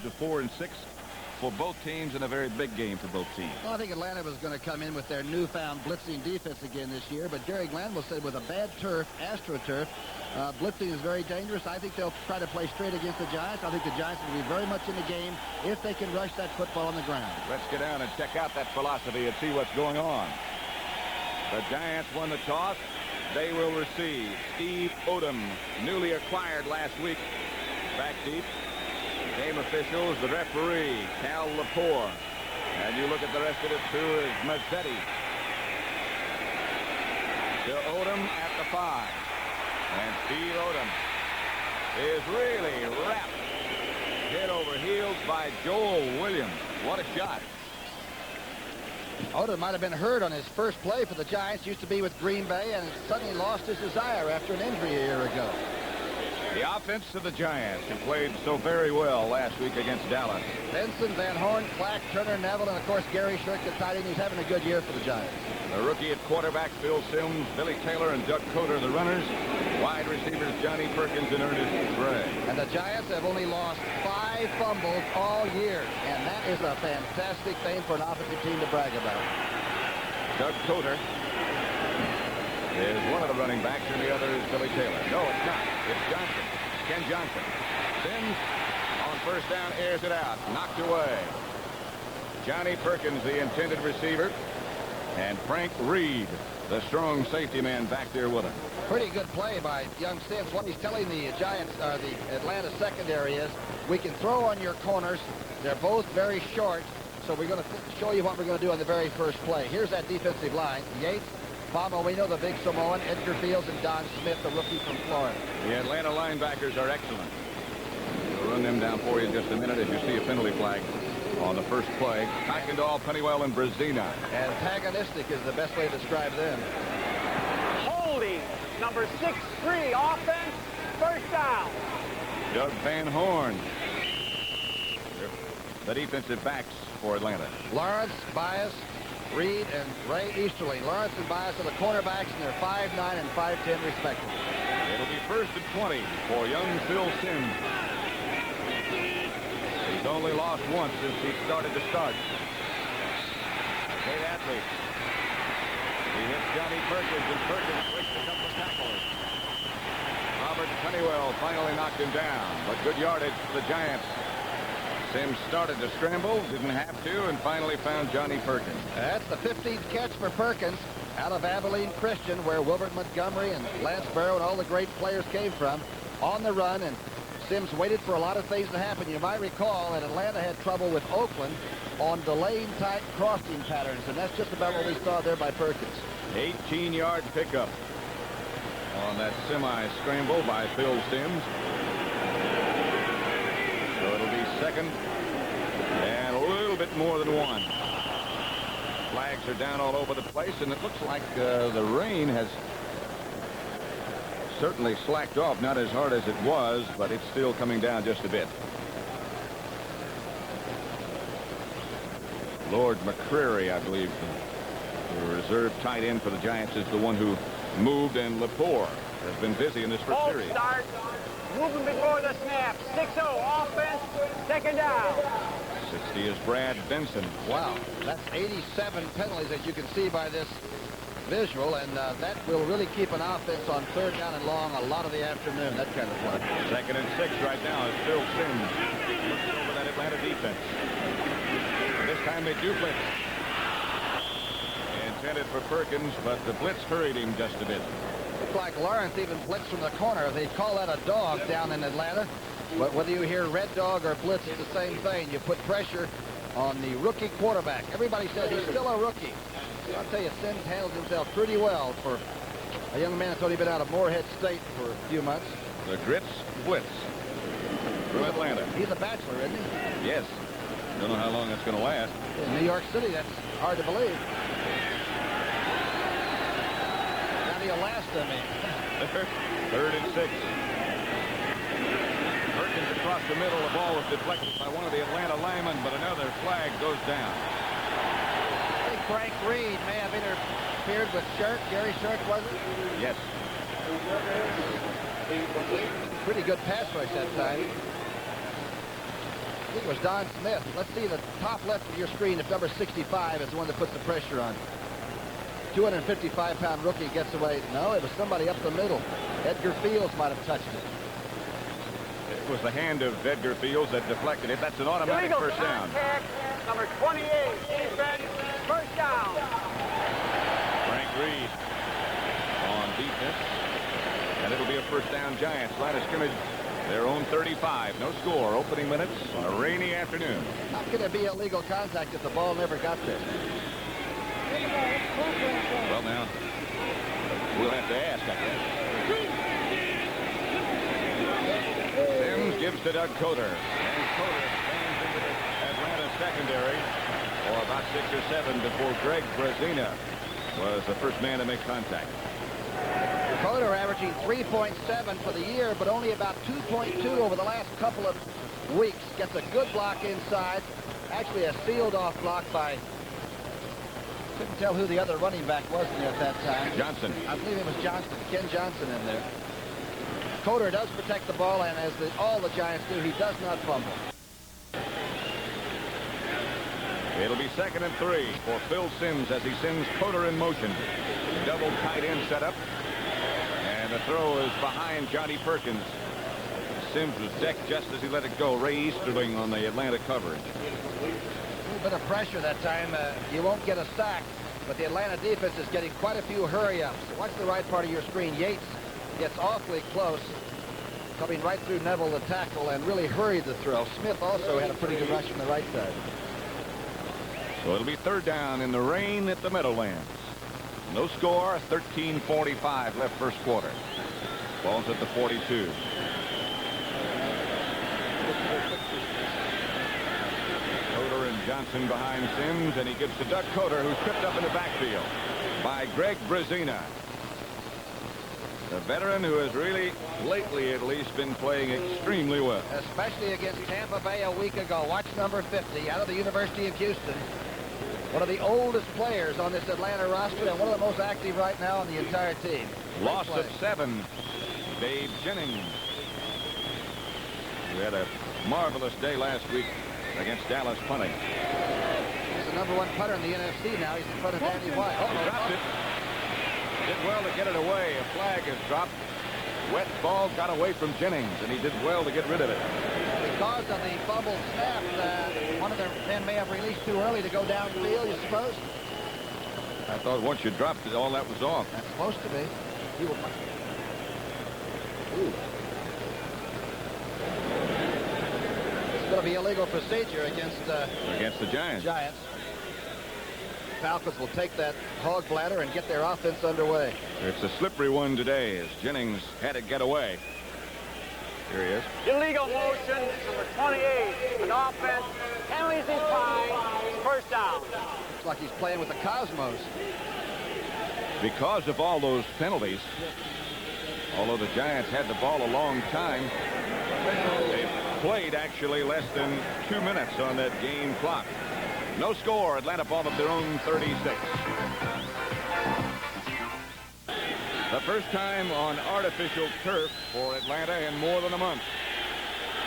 of 4 and 6 for both teams and a very big game for both teams. Well, I think Atlanta was going to come in with their newfound blitzing defense again this year, but Gary Glanville said with a bad turf, AstroTurf, blitzing is very dangerous. I think they'll try to play straight against the Giants. I think the Giants will be very much in the game if they can rush that football on the ground. Let's get down and check out that philosophy and see what's going on. The Giants won the toss. They will receive. Steve Odom, newly acquired last week, back deep. Game officials, the referee, Cal Lepore. And you look at the rest of it, too, is Mazzetti. To Odom at the 5. And Steve Odom is really wrapped head over heels by Joel Williams. What a shot. Odom might have been hurt on his first play for the Giants. Used to be with Green Bay and suddenly lost his desire after an injury a year ago. The offense of the Giants, who played so very well last week against Dallas. Benson, Van Horn, Clack, Turner, Neville, and of course Gary Shirk, the tight end. He's having a good year for the Giants. The rookie at quarterback, Phil Simms, Billy Taylor, and Doug Coder, the runners. Wide receivers, Johnny Perkins and Ernest Gray. And the Giants have only lost 5 fumbles all year, and that is a fantastic thing for an offensive team to brag about. Doug Coder is one of the running backs, and the other is Billy Taylor. No, it's not. It's Johnson. Ken Johnson. Simms on first down, airs it out. Knocked away. Johnny Perkins, the intended receiver. And Frank Reed, the strong safety man back there with him. Pretty good play by young Simms. What he's telling the Giants, or the Atlanta secondary, is we can throw on your corners. They're both very short, so we're going to show you what we're going to do on the very first play. Here's that defensive line. Yates, Bombino, the big Samoan, Edgar Fields, and Don Smith, the rookie from Florida. The Atlanta linebackers are excellent. We'll run them down for you in just a minute as you see a penalty flag on the first play. Kuykendall, Pennywell, and Brazina. Antagonistic is the best way to describe them. Holding, number 6-3, offense, first down. Doug Van Horn, the defensive backs for Atlanta. Lawrence, Bias, Reed, and Ray Easterling. Lawrence and Bias are the cornerbacks, and they're 5'9" and 5'10", respectively. It'll be first and 20 for young Phil Simms. He's only lost once since he started to start. Great athlete. He hits Johnny Perkins, and Perkins breaks a couple of tackles. Robert Pennywell finally knocked him down, but good yardage for the Giants. Simms started to scramble, didn't have to, and finally found Johnny Perkins. That's the 15th catch for Perkins out of Abilene Christian, where Wilbert Montgomery and Lance Barrow and all the great players came from, on the run, and Simms waited for a lot of things to happen. You might recall that Atlanta had trouble with Oakland on delaying tight crossing patterns, and that's just about what we saw there by Perkins. 18-yard pickup on that semi-scramble by Phil Simms. So it'll be second and a little bit more than 1. Flags are down all over the place, and it looks like the rain has certainly slacked off, not as hard as it was, but it's still coming down just a bit. Lord McCreary, I believe, the reserve tight end for the Giants, is the one who moved, and Lepore has been busy in this first series. Start. Moving before the snap. 6-0 offense. Second down. 60 is Brad Benson. Wow, that's 87 penalties, as you can see by this visual, and that will really keep an offense on third down and long a lot of the afternoon, that kind of play. Second and 6 right now as Phil Simms looks over that Atlanta defense. And this time they do blitz. Intended for Perkins, but the blitz hurried him just a bit. Looks like Lawrence even blitzed from the corner. They call that a dog down in Atlanta. But whether you hear red dog or blitz, it's the same thing. You put pressure on the rookie quarterback. Everybody says he's still a rookie. I'll tell you, Simms handles himself pretty well for a young man that's only been out of Morehead State for a few months. The Grits blitz through Atlanta. He's a bachelor, isn't he? Yes. Don't know how long that's going to last. In New York City, that's hard to believe. Now he'll last, I mean. Third and 6. Perkins across the middle. The ball was deflected by one of the Atlanta linemen, but another flag goes down. I think Frank Reed may have interfered with Shirk. Gary Shirk, was it? Yes. Pretty good pass rush that time. think it was Don Smith. Let's see the top left of your screen if number 65 is the one that puts the pressure on. 255-pound rookie gets away. No, it was somebody up the middle. Edgar Fields might have touched it. It was the hand of Edgar Fields that deflected it. That's an automatic Illegal first down. contact, number 28, defense, first down. Frank Reed on defense. And it'll be a first down Giants. Line of scrimmage, their own 35. No score. Opening minutes on a rainy afternoon. How could it be illegal contact if the ball never got there? Well, now, we'll have to ask, I guess. Sims gives to Doug Coder. And Coder stands into the Atlanta secondary for about 6 or 7 before Greg Brazina was the first man to make contact. Coder averaging 3.7 for the year, but only about 2.2 over the last couple of weeks. Gets a good block inside. Actually a sealed off block by, couldn't tell who the other running back was in there at that time. Johnson. I believe it was Johnson, Ken Johnson in there. Coder does protect the ball, and as all the Giants do, he does not fumble. It'll be 2nd and 3 for Phil Sims as he sends Coder in motion. Double tight end setup. And the throw is behind Johnny Perkins. Sims was decked just as he let it go. Ray Easterling on the Atlanta coverage. A little bit of pressure that time. You won't get a sack, but the Atlanta defense is getting quite a few hurry-ups. Watch the right part of your screen. Yates gets awfully close, coming right through Neville, the tackle, and really hurried the throw. Smith also had a pretty good rush from the right side. So it'll be 3rd down in the rain at the Meadowlands. No score, 13:45 left first quarter. Ball's at the 42. Coder and Johnson behind Sims, and he gives to Doug Coder, who's tripped up in the backfield by Greg Brazina. The veteran who has really, lately at least, been playing extremely well. Especially against Tampa Bay a week ago. Watch number 50 out of the University of Houston. One of the oldest players on this Atlanta roster and one of the most active right now on the entire team. Loss of 7. Dave Jennings, who had a marvelous day last week against Dallas punting. He's the #1 punter in the NFC now. He's in front of Danny White. He dropped it. Did well to get it away. A flag is dropped. Wet ball got away from Jennings, and he did well to get rid of it. Because of the fumble snap, one of their men may have released too early to go downfield, you suppose? I thought once you dropped it, all that was off. That's supposed to be. Ooh. It's going to be illegal procedure against the Giants. Falcons will take that hog bladder and get their offense underway. It's a slippery one today as Jennings had it get away. Here he is. Illegal motion, number 28, an offense, penalties and fines, first down. Looks like he's playing with the Cosmos. Because of all those penalties, although the Giants had the ball a long time, they played actually less than 2 minutes on that game clock. No score. Atlanta ball of their own 36. The first time on artificial turf for Atlanta in more than a month.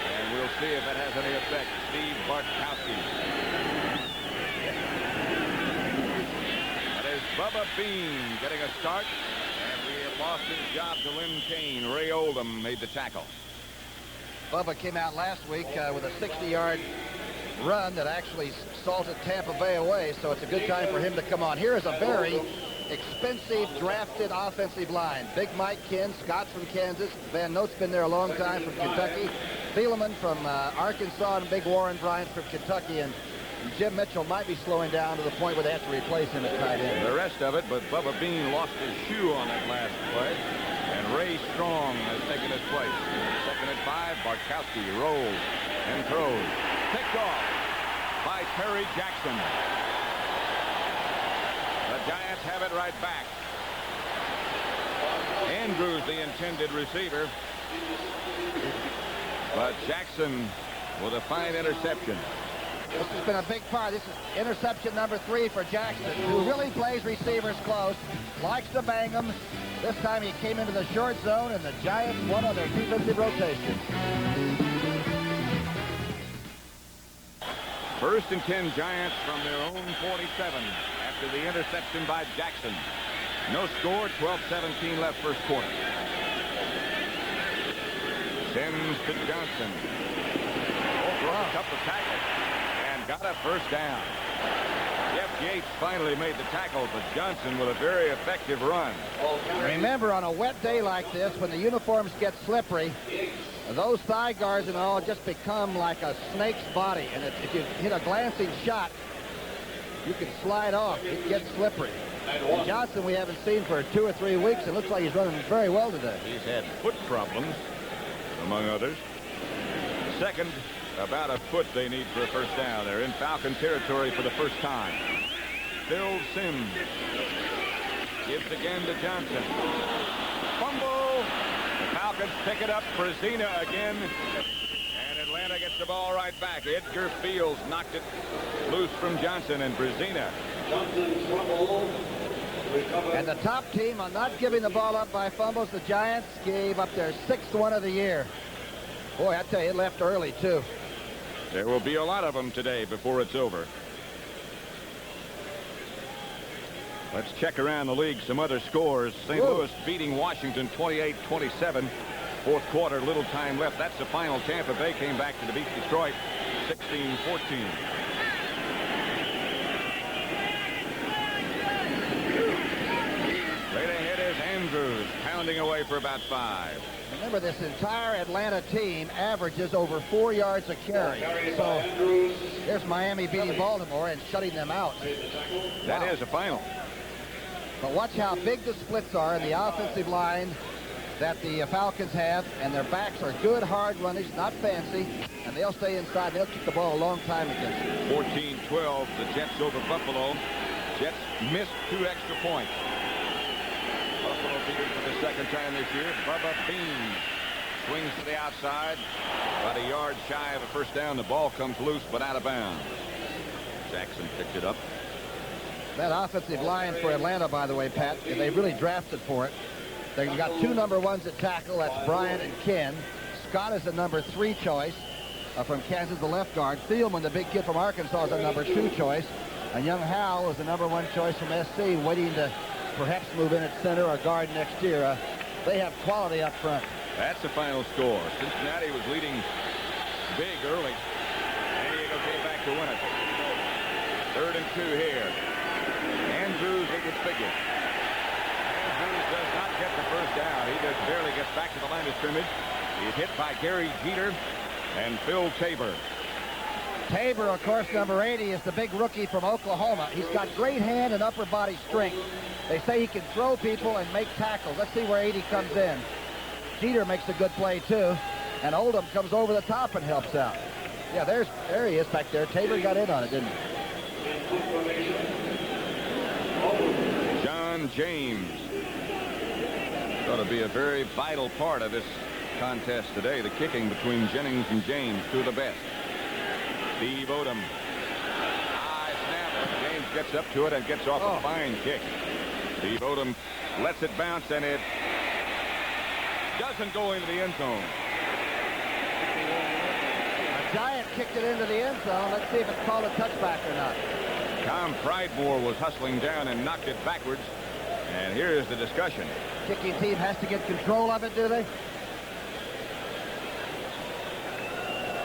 And we'll see if it has any effect. Steve Bartkowski. That is Bubba Bean getting a start. And we have lost his job to Lynn Kane. Ray Oldham made the tackle. Bubba came out last week with a 60-yard run that actually salted Tampa Bay away, so it's a good time for him to come on. Here is a very expensive drafted offensive line. Big Mike Kinn, Scott from Kansas, Van Note's been there a long time from Kentucky, Thielemann from Arkansas, and Big Warren Bryant from Kentucky, and Jim Mitchell might be slowing down to the point where they have to replace him at tight end. The rest of it, but Bubba Bean lost his shoe on that last play, and Ray Strong has taken his place. 2nd and 5, Bartkowski rolls and throws. Picked off by Terry Jackson. The Giants have it right back. Andrews, the intended receiver. But Jackson with a fine interception. This has been a big part. This is interception number 3 for Jackson, who really plays receivers close, likes to bang them. This time he came into the short zone, and the Giants won on their defensive rotation. First and 10 Giants from their own 47 after the interception by Jackson. No score, 12-17 left first quarter. Sims to Johnson. Broke a couple of tackles and got a first down. Jeff Yates finally made the tackle, but Johnson with a very effective run. Remember, on a wet day like this, when the uniforms get slippery, those thigh guards and all just become like a snake's body. And if you hit a glancing shot, you can slide off. It gets slippery. And Johnson we haven't seen for 2 or 3 weeks. It looks like he's running very well today. He's had foot problems, among others. Second, about a foot they need for a first down. They're in Falcon territory for the first time. Phil Sims gives again to Johnson. Fumble. The Falcons pick it up. Brezina again. And Atlanta gets the ball right back. Edgar Fields knocked it loose from Johnson, and Brezina. And the top team on not giving the ball up by fumbles, the Giants, gave up their 6th one of the year. Boy, I tell you, it left early, too. There will be a lot of them today before it's over. Let's check around the league some other scores. St. Louis beating Washington 28-27. Fourth quarter, little time left. That's the final. Tampa Bay came back to beat Detroit 16-14. Right ahead is Andrews, pounding away for about 5. Remember, this entire Atlanta team averages over 4 yards a carry. So there's Miami beating Baltimore and shutting them out. That is a final. But watch how big the splits are in the offensive line that the Falcons have, and their backs are good, hard runners, not fancy, and they'll stay inside. They'll kick the ball a long time against them. 14-12, the Jets over Buffalo. Jets missed 2 extra points. Buffalo beat it for the second time this year. Bubba Bean swings to the outside. About a yard shy of a first down. The ball comes loose but out of bounds. Jackson picked it up. That offensive line for Atlanta, by the way, Pat, they really drafted for it. They've got 2 number 1s at tackle. That's Bryant and Ken. Scott is the number 3 choice from Kansas, the left guard. Thielman, the big kid from Arkansas, is the number 2 choice. And young Howell is the number 1 choice from SC, waiting to perhaps move in at center or guard next year. They have quality up front. That's the final score. Cincinnati was leading big early. San Diego came back to win it. 3rd and 2 here. Andrews, it would figure. Andrews does not get the first down. He just barely gets back to the line of scrimmage. He's hit by Gary Jeter and Phil Tabor. Tabor, of course, number 80, is the big rookie from Oklahoma. He's got great hand and upper body strength. They say he can throw people and make tackles. Let's see where 80 comes in. Jeter makes a good play, too. And Oldham comes over the top and helps out. Yeah, there he is back there. Tabor got in on it, didn't he? John James. Going to be a very vital part of this contest today. The kicking between Jennings and James, 2 of the best. Steve Odom. High snap. James gets up to it and gets off a fine kick. Steve Odom lets it bounce, and it doesn't go into the end zone. A Giant kicked it into the end zone. Let's see if it's called a touchback or not. Tom Pridemore was hustling down and knocked it backwards. And here's the discussion. Kicking team has to get control of it, do they?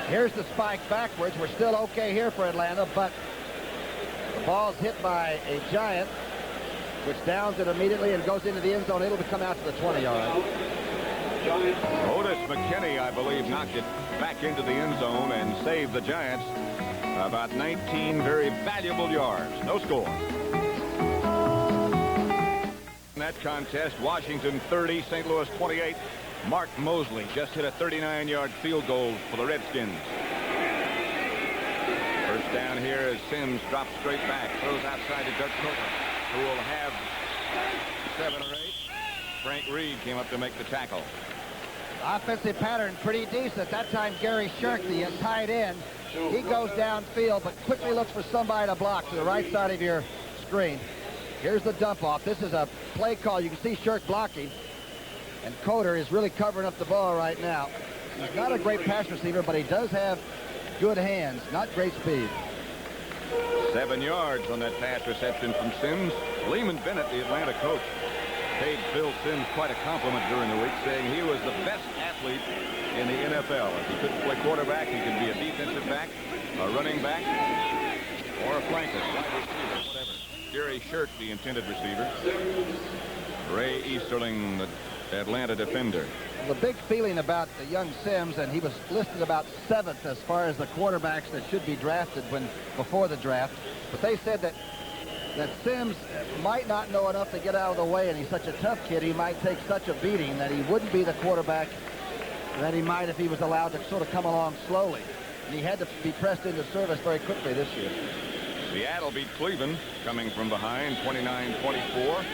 Here's the spike backwards. We're still okay here for Atlanta, but the ball's hit by a Giant, which downs it immediately and goes into the end zone. It'll come out to the 20-yard. Otis McKinney, I believe, knocked it back into the end zone and saved the Giants about 19 very valuable yards. No score. In that contest, Washington 30, St. Louis 28. Mark Mosley just hit a 39-yard field goal for the Redskins. First down here as Sims drops straight back, throws outside to Doug Coker, who will have 7 or 8. Frank Reed came up to make the tackle. Offensive pattern pretty decent. That time Gary Shirk, the tight end, he goes downfield but quickly looks for somebody to block to the right side of your screen. Here's the dump off. This is a play call. You can see Shirk blocking. And Coder is really covering up the ball right now. He's not a great pass receiver, but he does have good hands, not great speed. 7 yards on that pass reception from Sims. Lehman Bennett, the Atlanta coach, paid Phil Sims quite a compliment during the week, saying he was the best athlete in the NFL. If he couldn't play quarterback, he could be a defensive back, a running back, or a flanker, wide receiver, whatever. Jerry Shirk, the intended receiver. Ray Easterling, the Atlanta defender. The big feeling about the young Sims, and he was listed about 7th as far as the quarterbacks that should be drafted before the draft. But they said that Sims might not know enough to get out of the way, and he's such a tough kid, he might take such a beating that he wouldn't be the quarterback that he might if he was allowed to sort of come along slowly. And he had to be pressed into service very quickly this year. Seattle beat Cleveland, coming from behind, 29-24.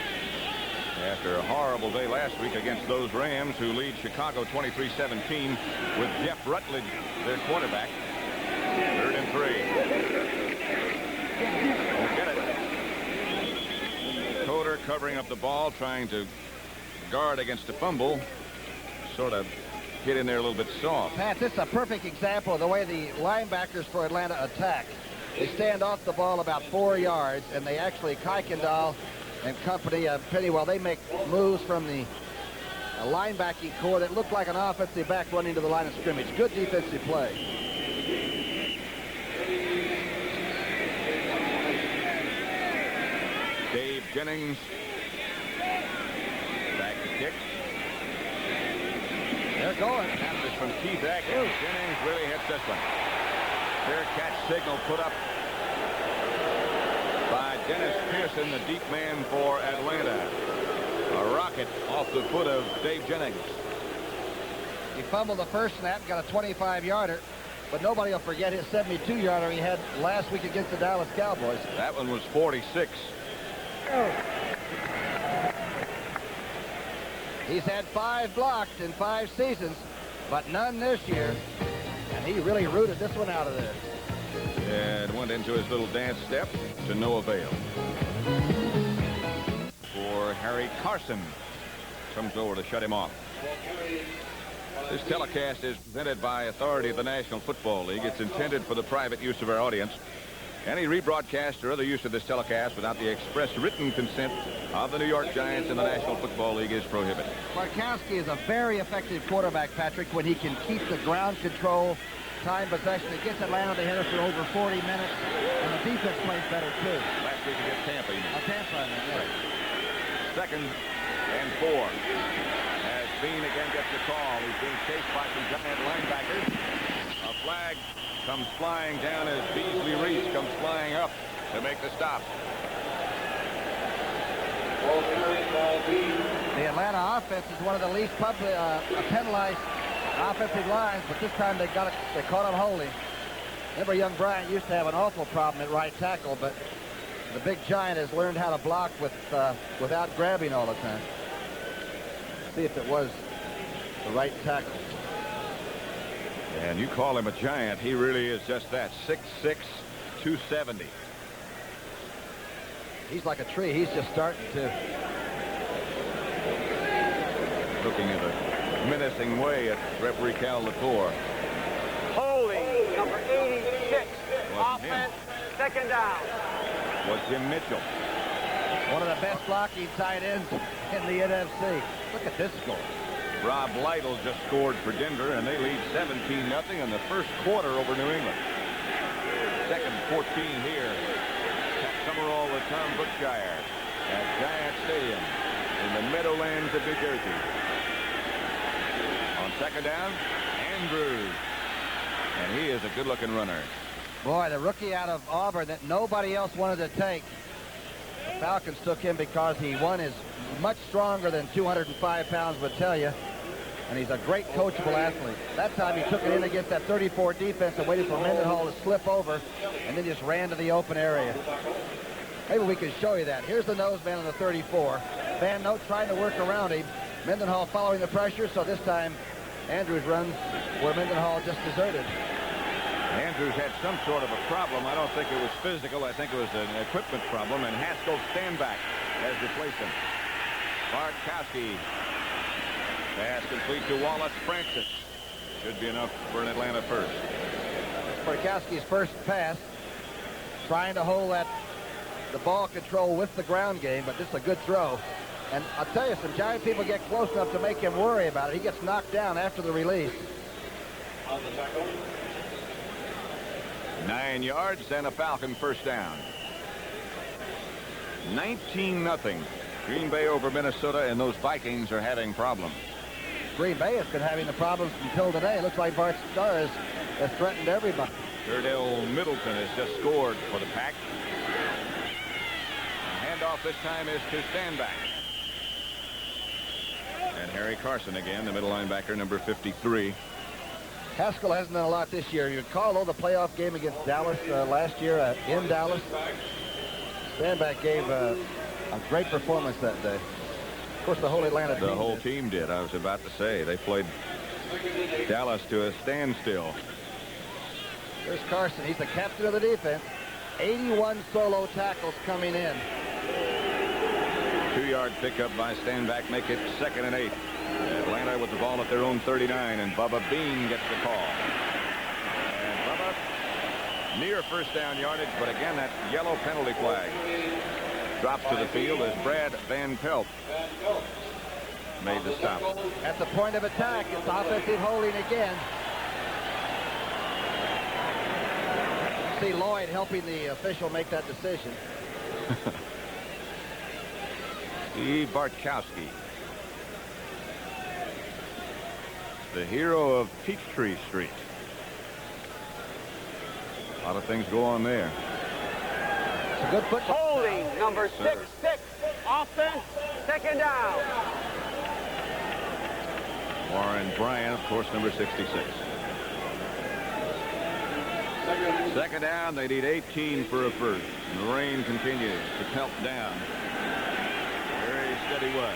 After a horrible day last week against those Rams, who lead Chicago 23-17 with Jeff Rutledge, their quarterback. 3rd and 3. Won't get it. Coder covering up the ball, trying to guard against a fumble. Sort of hit in there a little bit soft. Pat, this is a perfect example of the way the linebackers for Atlanta attack. They stand off the ball about 4 yards, and they actually, Kuykendall and company, Pennywell, they make moves from the linebacking core that look like an offensive back running to the line of scrimmage. Good defensive play. Dave Jennings back to kick. They're going. Passes from Keith Atkins. Jennings really hits this one. Fair catch signal put up by Dennis Pearson, the deep man for Atlanta. A rocket off the foot of Dave Jennings. He fumbled the first snap, got a 25-yarder, but nobody will forget his 72-yarder he had last week against the Dallas Cowboys. That one was 46. He's had 5 blocked in 5 seasons, but none this year, and he really rooted this one out of there. And went into his little dance step to no avail. For Harry Carson. Comes over to shut him off. This telecast is presented by authority of the National Football League. It's intended for the private use of our audience. Any rebroadcast or other use of this telecast without the express written consent of the New York Giants and the National Football League is prohibited. Bartkowski is a very effective quarterback, Patrick, when he can keep the ground control, time possession. It gets Atlanta to hit us for over 40 minutes, and the defense plays better, too. Last week against Tampa. Tampa, I mean, yeah. Right. 2nd and 4. As Bean again gets the call. He's being chased by some Giant linebackers. A flag comes flying down as Beasley Reese comes flying up to make the stop. The Atlanta offense is one of the least penalized offensive lines, but this time they caught him holding. Remember, young Bryant used to have an awful problem at right tackle, but the big Giant has learned how to block without grabbing all the time. See if it was the right tackle. And you call him a giant, he really is just that. 6'6", 270. He's like a tree. He's just starting to. Looking in a menacing way at referee Cal LaCour. Holding, number 86. Offense, 2nd down. Was Jim Mitchell. One of the best blocking tight ends in the NFC. Look at this score. Rob Lytle just scored for Denver, and they lead 17-0 in the first quarter over New England. 2nd 14 here at Summerall with Tom Brookshire at Giant Stadium in the Meadowlands of New Jersey. On 2nd down, Andrews. And he is a good-looking runner. Boy, the rookie out of Auburn that nobody else wanted to take. The Falcons took him because he, one, is much stronger than 205 pounds would tell you, and he's a great coachable athlete. That time he took it in against that 34 defense and waited for Mendenhall to slip over, and then just ran to the open area. Maybe we can show you that. Here's the nose man on the 34. Van Note trying to work around him. Mendenhall following the pressure, so this time Andrews runs where Mendenhall just deserted. Andrews had some sort of a problem. I don't think it was physical. I think it was an equipment problem, and Haskell Standback has replaced him. Bartkowski. Pass complete to Wallace Francis. Should be enough for an Atlanta first. Bartkowski's first pass. trying to hold the ball control with the ground game, but this is a good throw. And I'll tell you, some Giant people get close enough to make him worry about it. He gets knocked down after the release. 9 yards and a Falcon first down. 19-0. Green Bay over Minnesota, and those Vikings are having problems. Green Bay has been having the problems until today. It looks like Bart Starr has threatened everybody. Cordell Middleton has just scored for the Pack. Handoff this time is to Stanback. And Harry Carson again, the middle linebacker, number 53. Haskell hasn't done a lot this year. You recall, though, the playoff game against Dallas last year in Dallas. Stanback gave a great performance that day. Of course, the whole Atlanta team. The whole team did. I was about to say they played Dallas to a standstill. There's Carson. He's the captain of the defense. 81 solo tackles coming in. 2-yard pickup by Stanback, make it 2nd and 8. Atlanta with the ball at their own 39, and Bubba Bean gets the call. And Bubba near first down yardage, but again that yellow penalty flag drops to the field as Brad Van Pelt made the stop. At the point of attack, it's offensive holding again. See Lloyd helping the official make that decision. Steve Bartkowski, the hero of Peachtree Street. A lot of things go on there. It's a good football. Holding, number 6-6. Offense, 2nd down. Warren Bryant, of course, number 66. 2nd down, they need 18 for a first. And the rain continues to pelt down. Very steady way.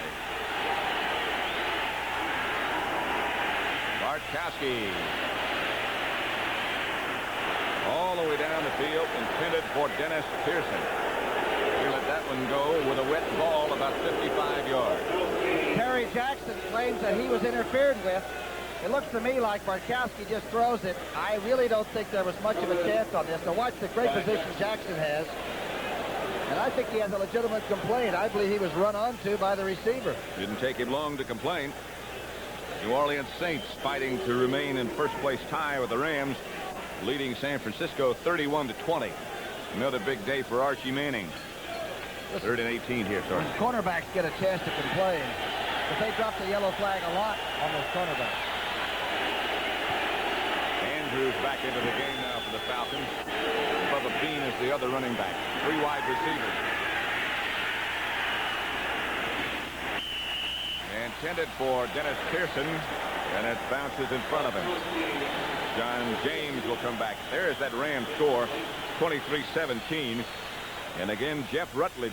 Bartkowski. All the way down the field, intended for Dennis Pearson. He let that one go with a wet ball about 55 yards. Terry Jackson claims that he was interfered with. It looks to me like Bartkowski just throws it. I really don't think there was much of a chance on this. Now watch the great position Jackson has. And I think he has a legitimate complaint. I believe he was run onto by the receiver. Didn't take him long to complain. New Orleans Saints fighting to remain in first place tie with the Rams, leading San Francisco 31-20. Another big day for Archie Manning. 3rd and 18 here, sorry. Cornerbacks get a chance to complain, but they drop the yellow flag a lot on those cornerbacks. Andrews back into the game now for the Falcons. Bubba Bean is the other running back. 3 wide receivers. Intended for Dennis Pearson, and it bounces in front of him. John James will come back. There's that Rams score, 23-17. And again, Jeff Rutledge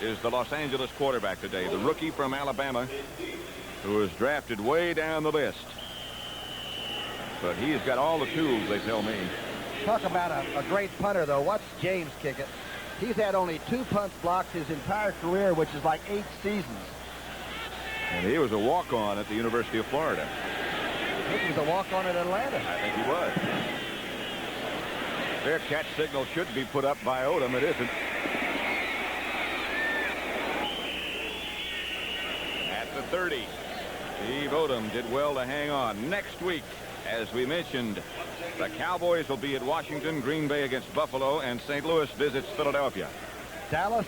is the Los Angeles quarterback today, the rookie from Alabama, who was drafted way down the list. But he's got all the tools, they tell me. Talk about a great punter, though. Watch James kick it. He's had only 2 punts blocked his entire career, which is like 8 seasons. And he was a walk-on at the University of Florida. I think he was a walk-on at Atlanta. I think he was. Their catch signal should be put up by Odom. It isn't. At the 30, Steve Odom did well to hang on. Next week, as we mentioned, the Cowboys will be at Washington, Green Bay against Buffalo, and St. Louis visits Philadelphia. Dallas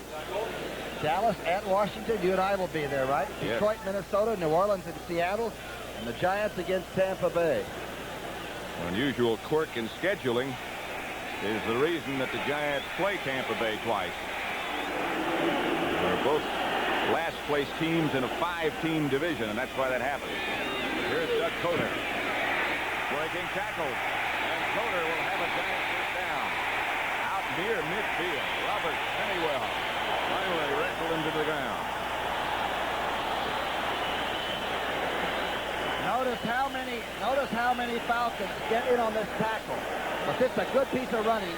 at Washington. You and I will be there, right? Yes. Detroit, Minnesota, New Orleans, and Seattle. And the Giants against Tampa Bay. Unusual quirk in scheduling is the reason that the Giants play Tampa Bay twice. They're both last-place teams in a 5-team division, and that's why that happens. Here's Doug Coder. Breaking tackle. And Coder will have a Giant first down. Out near midfield. Robert Pennywell finally wrestled him to the ground. Notice how many Falcons get in on this tackle. But it's a good piece of running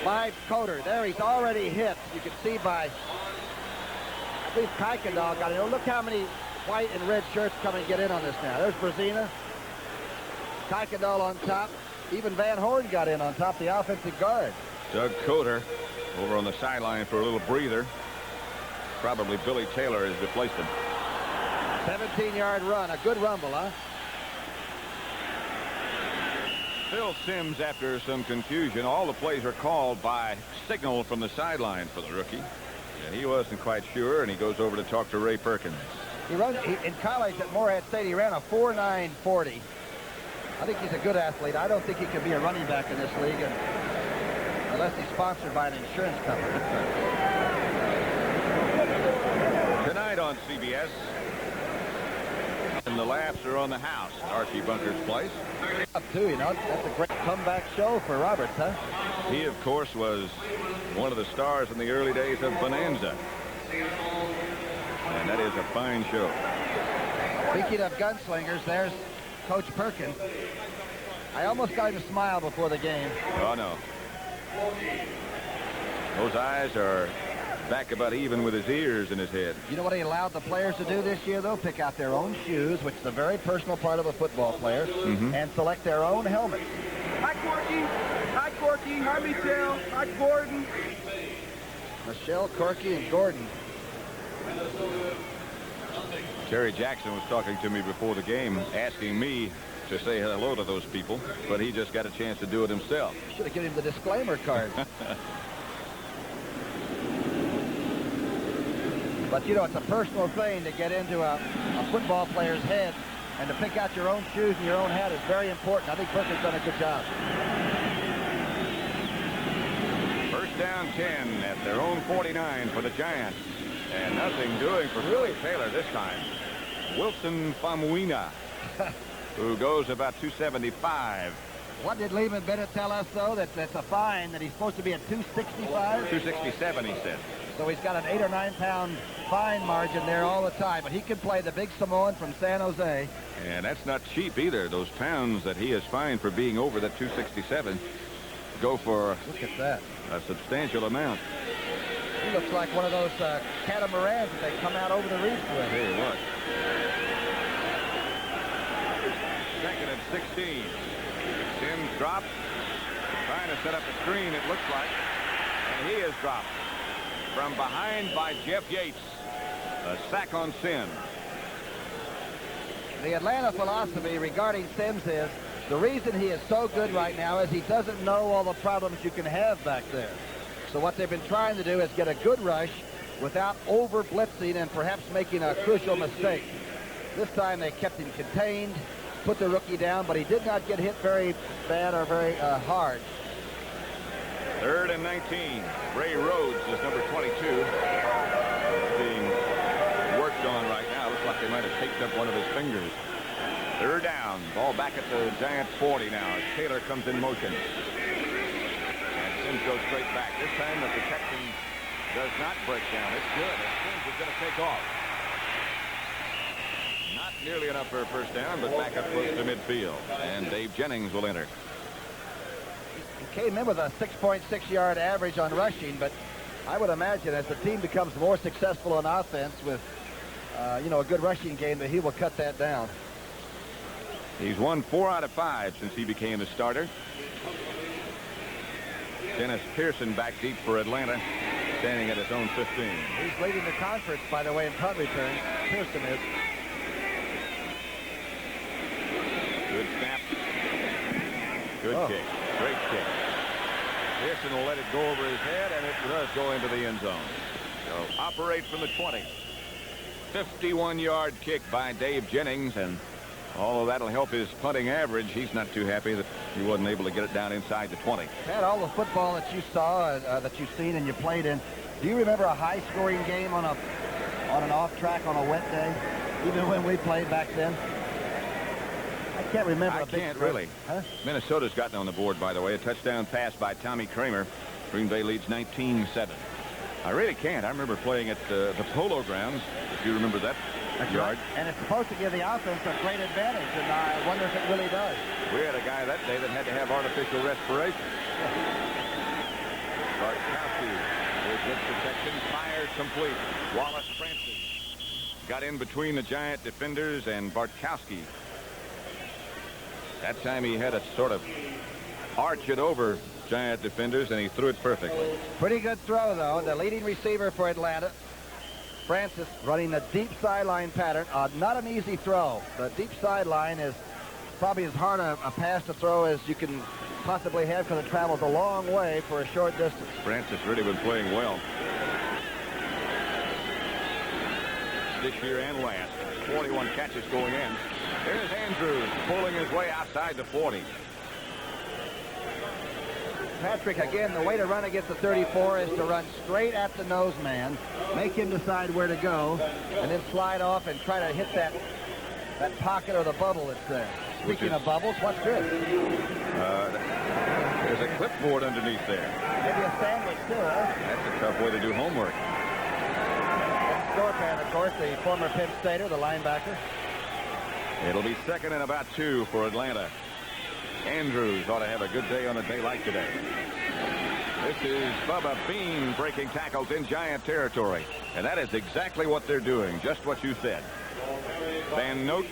by Coder. There, he's already hit. You can see by, I believe Kuykendall got it. Oh, look how many white and red shirts come and get in on this now. There's Brzezina. Kuykendall on top. Even Van Horn got in on top, the offensive guard. Doug Coder over on the sideline for a little breather. Probably Billy Taylor has replaced him. 17-yard run. A good rumble, huh? Phil Simms, after some confusion, all the plays are called by signal from the sideline for the rookie. And he wasn't quite sure, and he goes over to talk to Ray Perkins. In college at Morehead State, he ran a 4.940. I think he's a good athlete. I don't think he can be a running back in this league unless he's sponsored by an insurance company. Tonight on CBS, and the laughs are on the house at Archie Bunker's place. Up too, you know, that's a great comeback show for Roberts, huh? He, of course, was one of the stars in the early days of Bonanza. And that is a fine show. Speaking of gunslingers, there's Coach Perkins. I almost got him to smile before the game. Oh, no. Those eyes are back about even with his ears in his head. You know what he allowed the players to do this year, though? Pick out their own shoes, which is a very personal part of a football player, and select their own helmets. Hi, Corky. Hi, Corky. Hi, Michelle. Hi, Gordon. Michelle, Corky, and Gordon. Terry Jackson was talking to me before the game, asking me to say hello to those people, but he just got a chance to do it himself. Should have given him the disclaimer card. But, you know, it's a personal thing to get into a football player's head, and to pick out your own shoes and your own hat is very important. I think Perkins done a good job. First down 10 at their own 49 for the Giants. And nothing doing for Billy Taylor this time. Wilson Famuina, who goes about 275. What did Lehman Bennett tell us, though? That's a fine, that he's supposed to be at 265? 267, he said. So he's got an 8 or 9 pound fine margin there all the time. But he can play the big Samoan from San Jose. And that's not cheap either. Those pounds that he has fined for being over that 267 go for Look at that. a substantial amount. He looks like one of those catamarans that they come out over the reef with. Hey, what? Second and 16. Sims drops. Trying to set up a screen, it looks like. And he is dropped. From behind by Jeff Yates. A sack on Sims. The Atlanta philosophy regarding Sims is the reason he is so good right now is he doesn't know all the problems you can have back there. So what they've been trying to do is get a good rush without over blitzing and perhaps making a crucial mistake. This time they kept him contained, put the rookie down, but he did not get hit very bad or very hard. Third and 19. Ray Rhodes is number 22. Being worked on right now. Looks like they might have taped up one of his fingers. Third down. Ball back at the Giants 40 now as Taylor comes in motion. And Sims goes straight back. This time the protection does not break down. It's good. And Sims is going to take off. Not nearly enough for a first down, but back up close to midfield. And Dave Jennings will enter. He came in with a 6.6 yard average on rushing, but I would imagine as the team becomes more successful on offense with, you know, a good rushing game, that he will cut that down. He's won 4 out of 5 since he became a starter. Dennis Pearson back deep for Atlanta, standing at his own 15. He's leading the conference, by the way, in punt returns. Pearson is. Good snap. Good kick. Great kick. Pearson will let it go over his head, and it does go into the end zone. So operate from the 20. 51-yard kick by Dave Jennings, and although that'll help his punting average, he's not too happy that he wasn't able to get it down inside the 20. Pat, all the football that you saw, that you've seen and you played in, do you remember a high-scoring game on an off track on a wet day, even when we played back then? I can't remember. I can't really. Huh? Minnesota's gotten on the board, by the way. A touchdown pass by Tommy Kramer. Green Bay leads 19-7. I really can't. I remember playing at the Polo Grounds, if you remember that. That's yard. Right. And it's supposed to give the offense a great advantage, and I wonder if it really does. We had a guy that day that had to have artificial respiration. Bartkowski with good protection, fires complete. Wallace Francis got in between the Giant defenders and Bartkowski. That time he had a sort of arch it over Giant defenders, and he threw it perfectly. Pretty good throw, though. The leading receiver for Atlanta, Francis, running the deep sideline pattern. Not an easy throw. The deep sideline is probably as hard a pass to throw as you can possibly have, because it travels a long way for a short distance. Francis really been playing well this year and last. 41 catches going in. Here's Andrews pulling his way outside the 40. Patrick, again, the way to run against the 34 is to run straight at the nose man, make him decide where to go, and then slide off and try to hit that pocket or the bubble that's there. Speaking of bubbles, what's this? There's a clipboard underneath there. Maybe a sandwich, too, huh? That's a tough way to do homework. Storpan, of course, the former Penn Stater, the linebacker. It'll be 2nd and about 2 for Atlanta. Andrews ought to have a good day on a day like today. This is Bubba Bean breaking tackles in Giant territory. And that is exactly what they're doing, just what you said. Van Note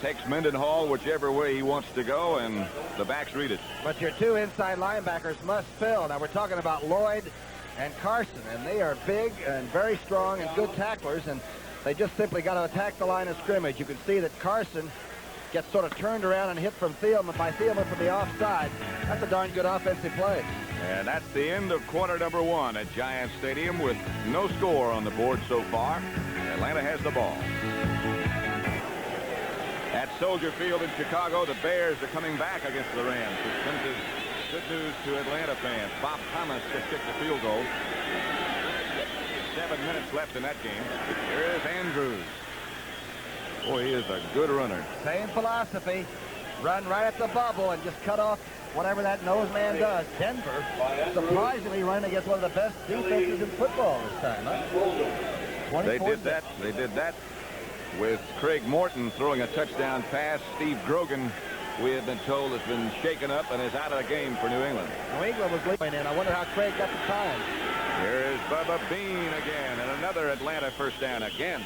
takes Mendenhall whichever way he wants to go, and the backs read it. But your two inside linebackers must fill. Now, we're talking about Lloyd and Carson, and they are big and very strong and good tacklers, and they just simply got to attack the line of scrimmage. You can see that Carson gets sort of turned around and hit from Thielman by Thielman from the offside. That's a darn good offensive play. And that's the end of quarter number 1 at Giant Stadium with no score on the board so far. Atlanta has the ball. At Soldier Field in Chicago, the Bears are coming back against the Rams, which comes as good news to Atlanta fans. Bob Thomas just kicked the field goal. 7 minutes left in that game. Here is Andrews. Boy, he is a good runner. Same philosophy. Run right at the bubble and just cut off whatever that nose man does. Denver, surprisingly, running against one of the best defenses in football this time. Huh? They did that. They did that with Craig Morton throwing a touchdown pass. Steve Grogan, we have been told, has been shaken up and is out of the game for New England. New England was leading in. I wonder how Craig got the time. Here is Bubba Bean again, and another Atlanta first down again.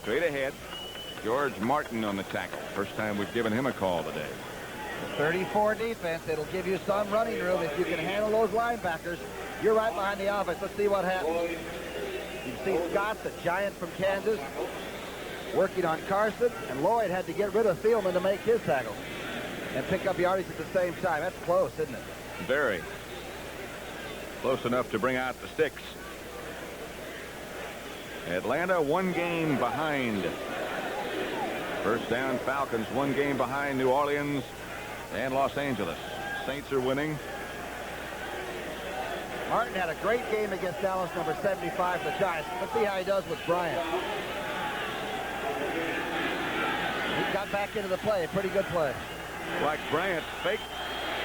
Straight ahead. George Martin on the tackle. First time we've given him a call today. 34 defense. It'll give you some running room if you can handle those linebackers. You're right behind the offense. Let's see what happens. You see Scott, the Giant from Kansas, working on Carson, and Lloyd had to get rid of Thielman to make his tackle and pick up yardage at the same time. That's close, isn't it? Very close enough to bring out the sticks. Atlanta 1 game behind. First down, Falcons 1 game behind New Orleans and Los Angeles. Saints are winning. Martin had a great game against Dallas, number 75, the Giants. Let's see how he does with Bryant. He got back into the play. Pretty good play. Like Bryant faked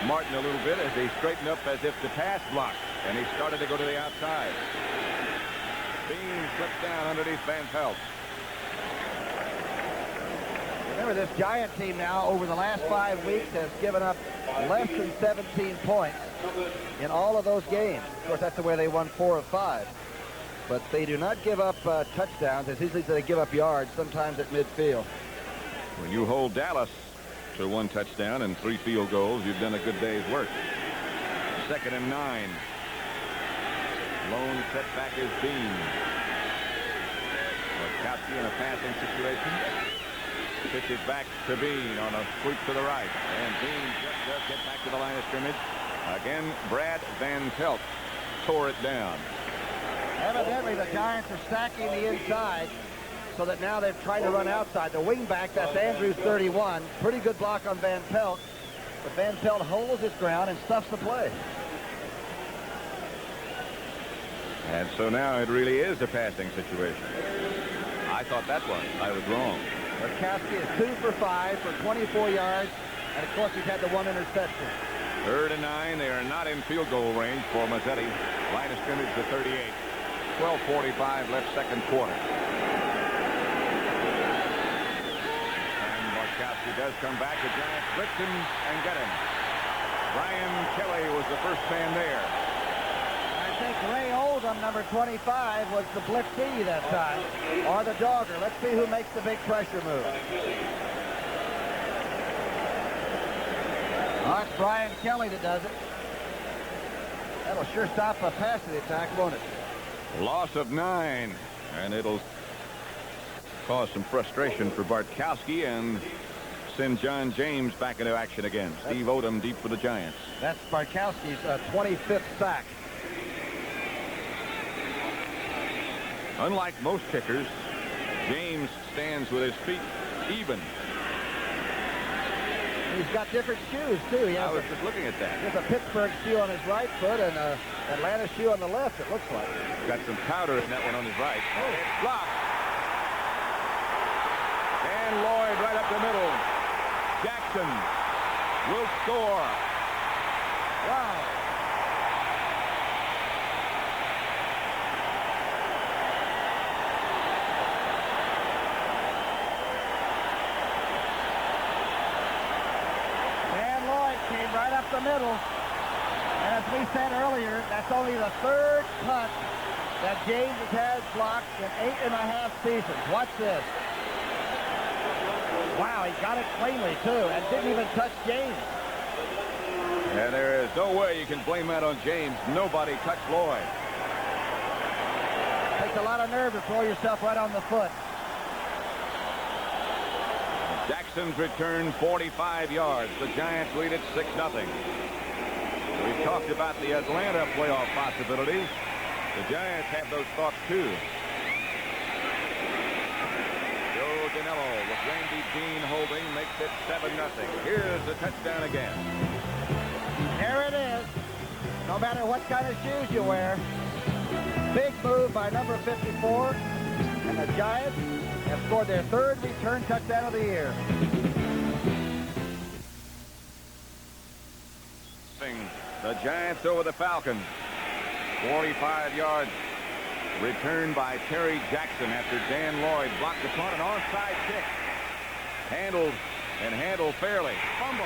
Martin a little bit as he straightened up as if to pass block, and he started to go to the outside. Bean slips down underneath Van Pelt. Remember, this Giant team now, over the last 5 weeks, has given up less than 17 points in all of those games. Of course, that's the way they won 4 of 5. But they do not give up touchdowns as easily as they give up yards, sometimes at midfield. When you hold Dallas to 1 touchdown and 3 field goals, you've done a good day's work. 2nd and 9. Lone setback is Bean. Kowski in a passing situation. Pitches back to Bean on a sweep to the right. And Bean just does get back to the line of scrimmage. Again, Brad Van Pelt tore it down. Evidently, the Giants are stacking the inside so that now they're trying to run outside. The wingback, that's Andrews, 31. Pretty good block on Van Pelt. But Van Pelt holds his ground and stuffs the play. And so now it really is a passing situation. I thought that was. I was wrong. Kowski is 2 for 5 for 24 yards. And, of course, he's had the 1 interception. 3rd and 9. They are not in field goal range for Mazzetti. Line of scrimmage to 38. 12:45 left, 2nd quarter. And Bartkowski does come back. The Giants blitz him and get him. Brian Kelly was the first man there. I think Ray Oldham, number 25, was the blitzee that time, or the dogger. Let's see who makes the big pressure move. Oh, it's Brian Kelly that does it. That'll sure stop a passing attack, won't it? Loss of 9, and it'll cause some frustration for Bartkowski and send John James back into action again. Steve Odom deep for the Giants. That's Bartkowski's 25th sack. Unlike most kickers, James stands with his feet even. He's got different shoes, too. I was just looking at that. He has a Pittsburgh shoe on his right foot and an Atlanta shoe on the left, it looks like. Got some powder in that one on his right. Oh. It's blocked. And Lloyd right up the middle. Jackson will score. Wow. Dan Lloyd came right up the middle. And as we said earlier, that's only the 3rd punt that James has had blocked in 8.5 seasons. Watch this. Wow, he got it cleanly, too, and didn't even touch James. And there is no way you can blame that on James. Nobody touched Lloyd. Takes a lot of nerve to throw yourself right on the foot. Jackson's return 45 yards. The Giants lead it 6-0. We've talked about the Atlanta playoff possibilities. The Giants have those thoughts, too. Danilo with Randy Dean holding makes it 7-0. Here's the touchdown again. There it is. No matter what kind of shoes you wear. Big move by number 54. And the Giants have scored their 3rd return touchdown of the year. The Giants over the Falcons. 45 yards. Returned by Terry Jackson after Dan Lloyd blocked the punt. An onside kick. Handled fairly. Fumble.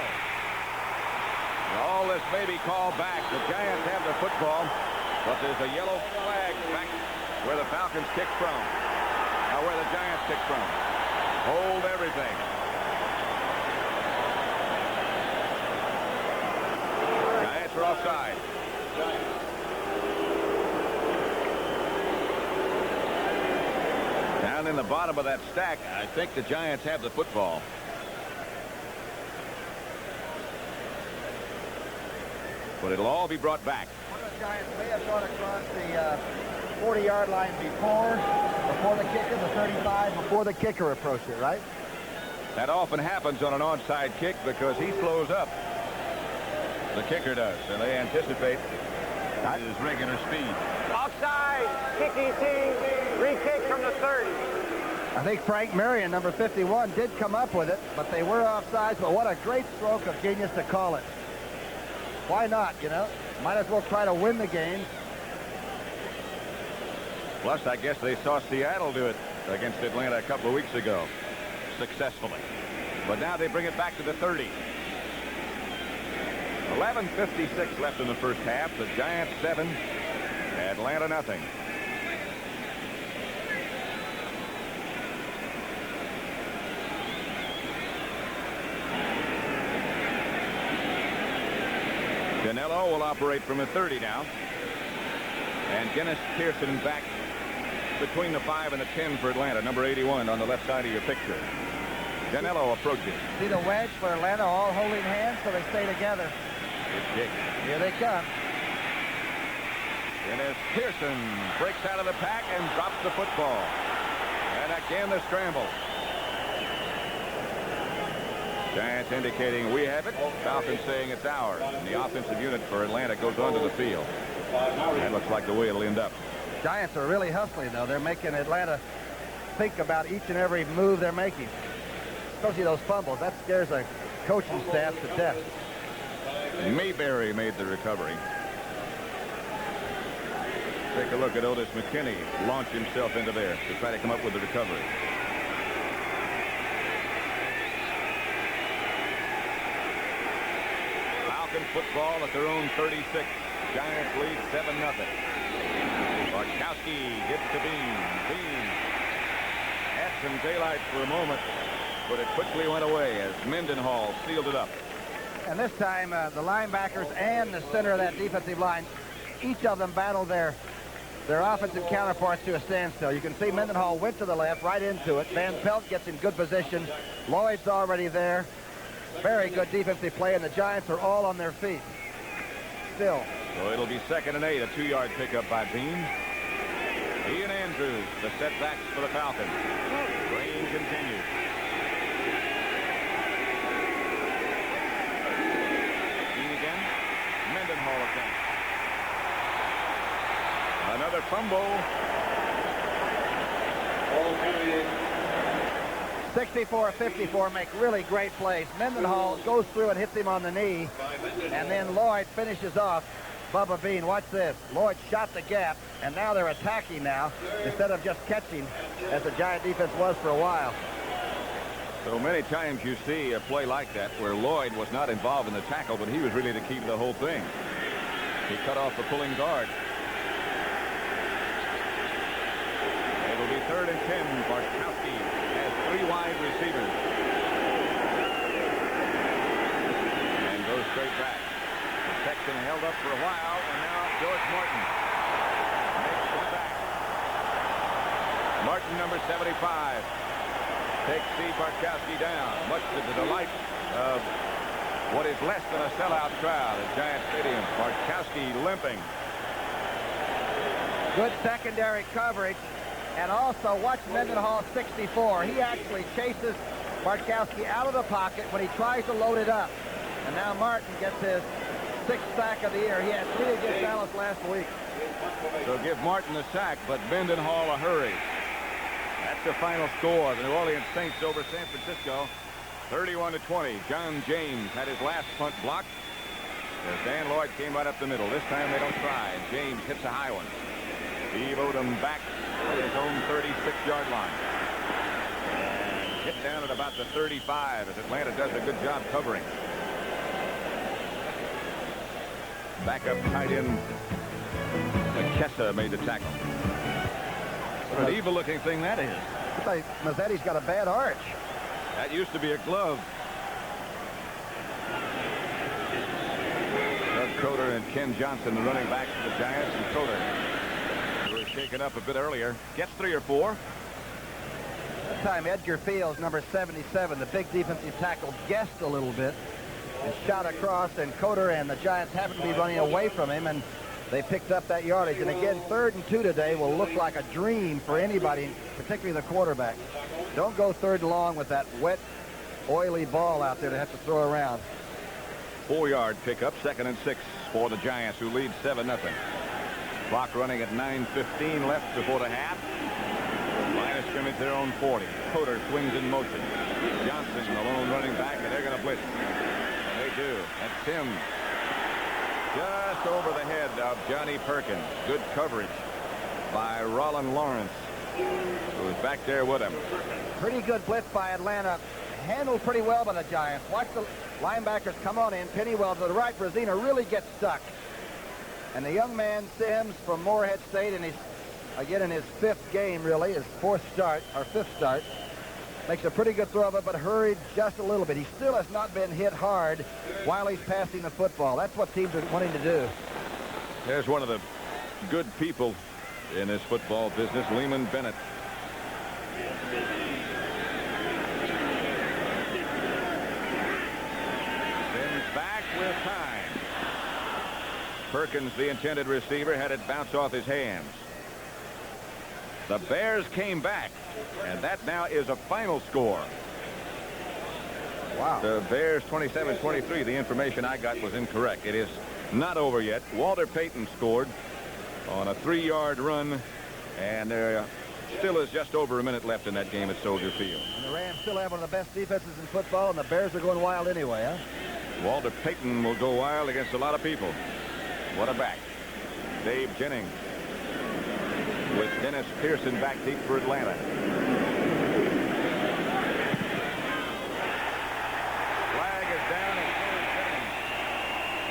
All this may be called back. The Giants have the football, but there's a yellow flag back where the Falcons kicked from. Now where the Giants kicked from. Hold everything. Giants are offside. Down in the bottom of that stack, I think the Giants have the football. But it'll all be brought back. One of the Giants may have gone across the 40-yard line before the kicker, the 35, before the kicker approached it, right? That often happens on an onside kick because he slows up. The kicker does, and they anticipate his regular speed. Offside, kicking team, free kick from the 30. I think Frank Marion, number 51, did come up with it, but they were offsides. But what a great stroke of genius to call it. Why not, you know? Might as well try to win the game. Plus, I guess they saw Seattle do it against Atlanta a couple of weeks ago successfully. But now they bring it back to the 30. 11:56 left in the first half. The Giants 7, Atlanta nothing. Canelo will operate from the 30 now. And Dennis Pearson back between the 5 and the 10 for Atlanta. Number 81 on the left side of your picture. Canelo approaches. See the wedge for Atlanta, all holding hands so they stay together. Good kick. Here they come. Dennis Pearson breaks out of the pack and drops the football. And again the scramble. Giants indicating we have it. Falcons saying it's ours. And the offensive unit for Atlanta goes onto the field. That looks like the way it'll end up. Giants are really hustling, though. They're making Atlanta think about each and every move they're making. Especially those fumbles. That scares a coaching staff to death. Mayberry made the recovery. Take a look at Otis McKinney launch himself into there to try to come up with the recovery. Falcons football at their own 36. Giants lead 7-0. Bartkowski gets to Bean. Bean had some daylight for a moment, but it quickly went away as Mendenhall sealed it up. And this time, the linebackers and the center of that defensive line, each of them battled their offensive counterparts to a standstill. You can see Mendenhall went to the left, right into it. Van Pelt gets in good position. Lloyd's already there. Very good defensive play, and the Giants are all on their feet. Still. So it'll be 2nd and 8, a 2-yard pickup by Bean. Ian Andrews, the setbacks for the Falcons. Rain continues. Bean again. Mendenhall again. Another fumble. 64-54 make really great plays. Mendenhall goes through and hits him on the knee, and then Lloyd finishes off Bubba Bean. Watch this. Lloyd shot the gap, and now they're attacking now instead of just catching, as the Giant defense was for a while. So many times you see a play like that where Lloyd was not involved in the tackle, but he was really the key to the whole thing. He cut off the pulling guard. It'll be 3rd and 10. Bartkowski has 3 wide receivers. And goes straight back. Protection held up for a while, and now George Martin makes the sack. Martin, number 75, takes Steve Bartkowski down, much to the delight of what is less than a sellout crowd at Giant Stadium. Bartkowski limping. Good secondary coverage. And also, watch Mendenhall 64. He actually chases Bartkowski out of the pocket when he tries to load it up. And now Martin gets his 6th sack of the year. He had 3 against Dallas last week. So give Martin a sack, but Mendenhall a hurry. That's the final score. The New Orleans Saints over San Francisco, 31-20. John James had his last punt blocked as Dan Lloyd came right up the middle. This time they don't try, and James hits a high one. Steve Odom back at his own 36-yard line. And hit down at about the 35 as Atlanta does a good job covering. Backup tight end McKessa made the tackle. What an evil-looking thing that is. Looks like Mazzetti's got a bad arch. That used to be a glove. Doug Coder and Ken Johnson, the running backs for the Giants, and Coder, who was shaken up a bit earlier, gets 3 or 4. That time Edgar Fields, number 77, the big defensive tackle, guessed a little bit and shot across, and Coder and the Giants happened to be running away from him, and they picked up that yardage. And again, 3rd and 2 today will look like a dream for anybody, particularly the quarterback. Don't go 3rd and long with that wet, oily ball out there to have to throw around. 4-yard pickup, 2nd and 6 for the Giants, who lead 7-0. Clock running at 9:15 left before the half. Line of scrimmage their own 40. Coder swings in motion. Johnson, the lone running back, and they're going to blitz. They do. That's him. Just over the head of Johnny Perkins. Good coverage by Roland Lawrence, who was back there with him. Pretty good blitz by Atlanta. Handled pretty well by the Giants. Watch the linebackers come on in. Pennywell to the right. Brazina really gets stuck. And the young man, Sims, from Morehead State, and he's, again, in his 5th game, really, his 5th start, makes a pretty good throw of it, but hurried just a little bit. He still has not been hit hard while he's passing the football. That's what teams are wanting to do. There's one of the good people in this football business, Lehman Bennett. Sims back with time. Perkins, the intended receiver, had it bounce off his hands. The Bears came back, and that now is a final score. Wow. The Bears 27-23. The information I got was incorrect. It is not over yet. Walter Payton scored on a 3-yard run, and there still is just over a minute left in that game at Soldier Field. And the Rams still have one of the best defenses in football, and the Bears are going wild anyway, huh? Walter Payton will go wild against a lot of people. What a back. Dave Jennings with Dennis Pearson back deep for Atlanta. Flag is down and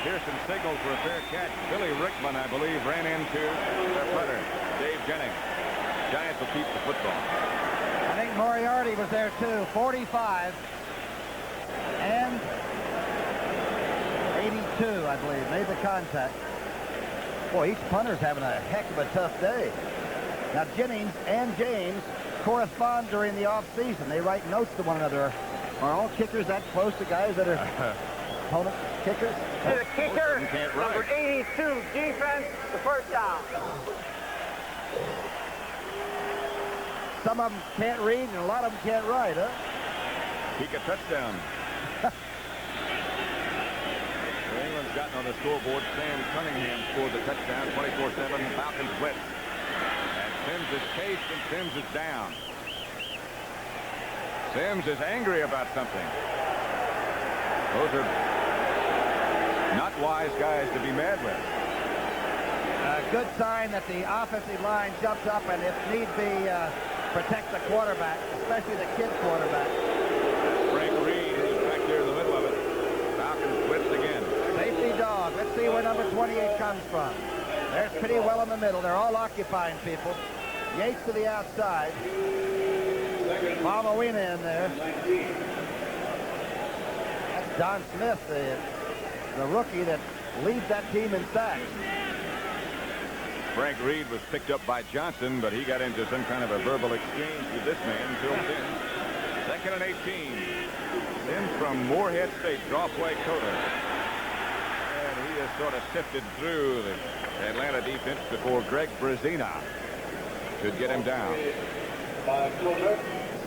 Pearson signals for a fair catch. Billy Rickman, I believe, ran into their punter, Dave Jennings. Giants will keep the football. I think Moriarty was there too. 45. And 52, I believe, made the contact. Boy, each punter's having a heck of a tough day. Now, Jennings and James correspond during the off-season. They write notes to one another. Are all kickers that close to guys that are opponent kickers? The kicker, number 82, defense, the first down. Some of them can't read and a lot of them can't write, huh? Kick a touchdown. New England's gotten on the scoreboard. Sam Cunningham scored the touchdown, 24-7. Falcons blitz. And Sims is chased and Sims is down. Sims is angry about something. Those are not wise guys to be mad with. A good sign that the offensive line jumps up and, if need be, protect the quarterback, especially the kid quarterback. Frank Reed is back there in the middle of it. Falcons blitz again. Safety dog. Let's see where number 28 comes from. There's pretty well in the middle. They're all occupying people. Yates to the outside. Palmawina in there. That's Don Smith, the rookie that leads that team in sacks. Frank Reed was picked up by Johnson, but he got into some kind of a verbal exchange with this man, Phil Sims. 2nd and 18. Sims from Moorhead State, draw play Coda. And he has sort of sifted through the Atlanta defense before Greg Brazina could get him down.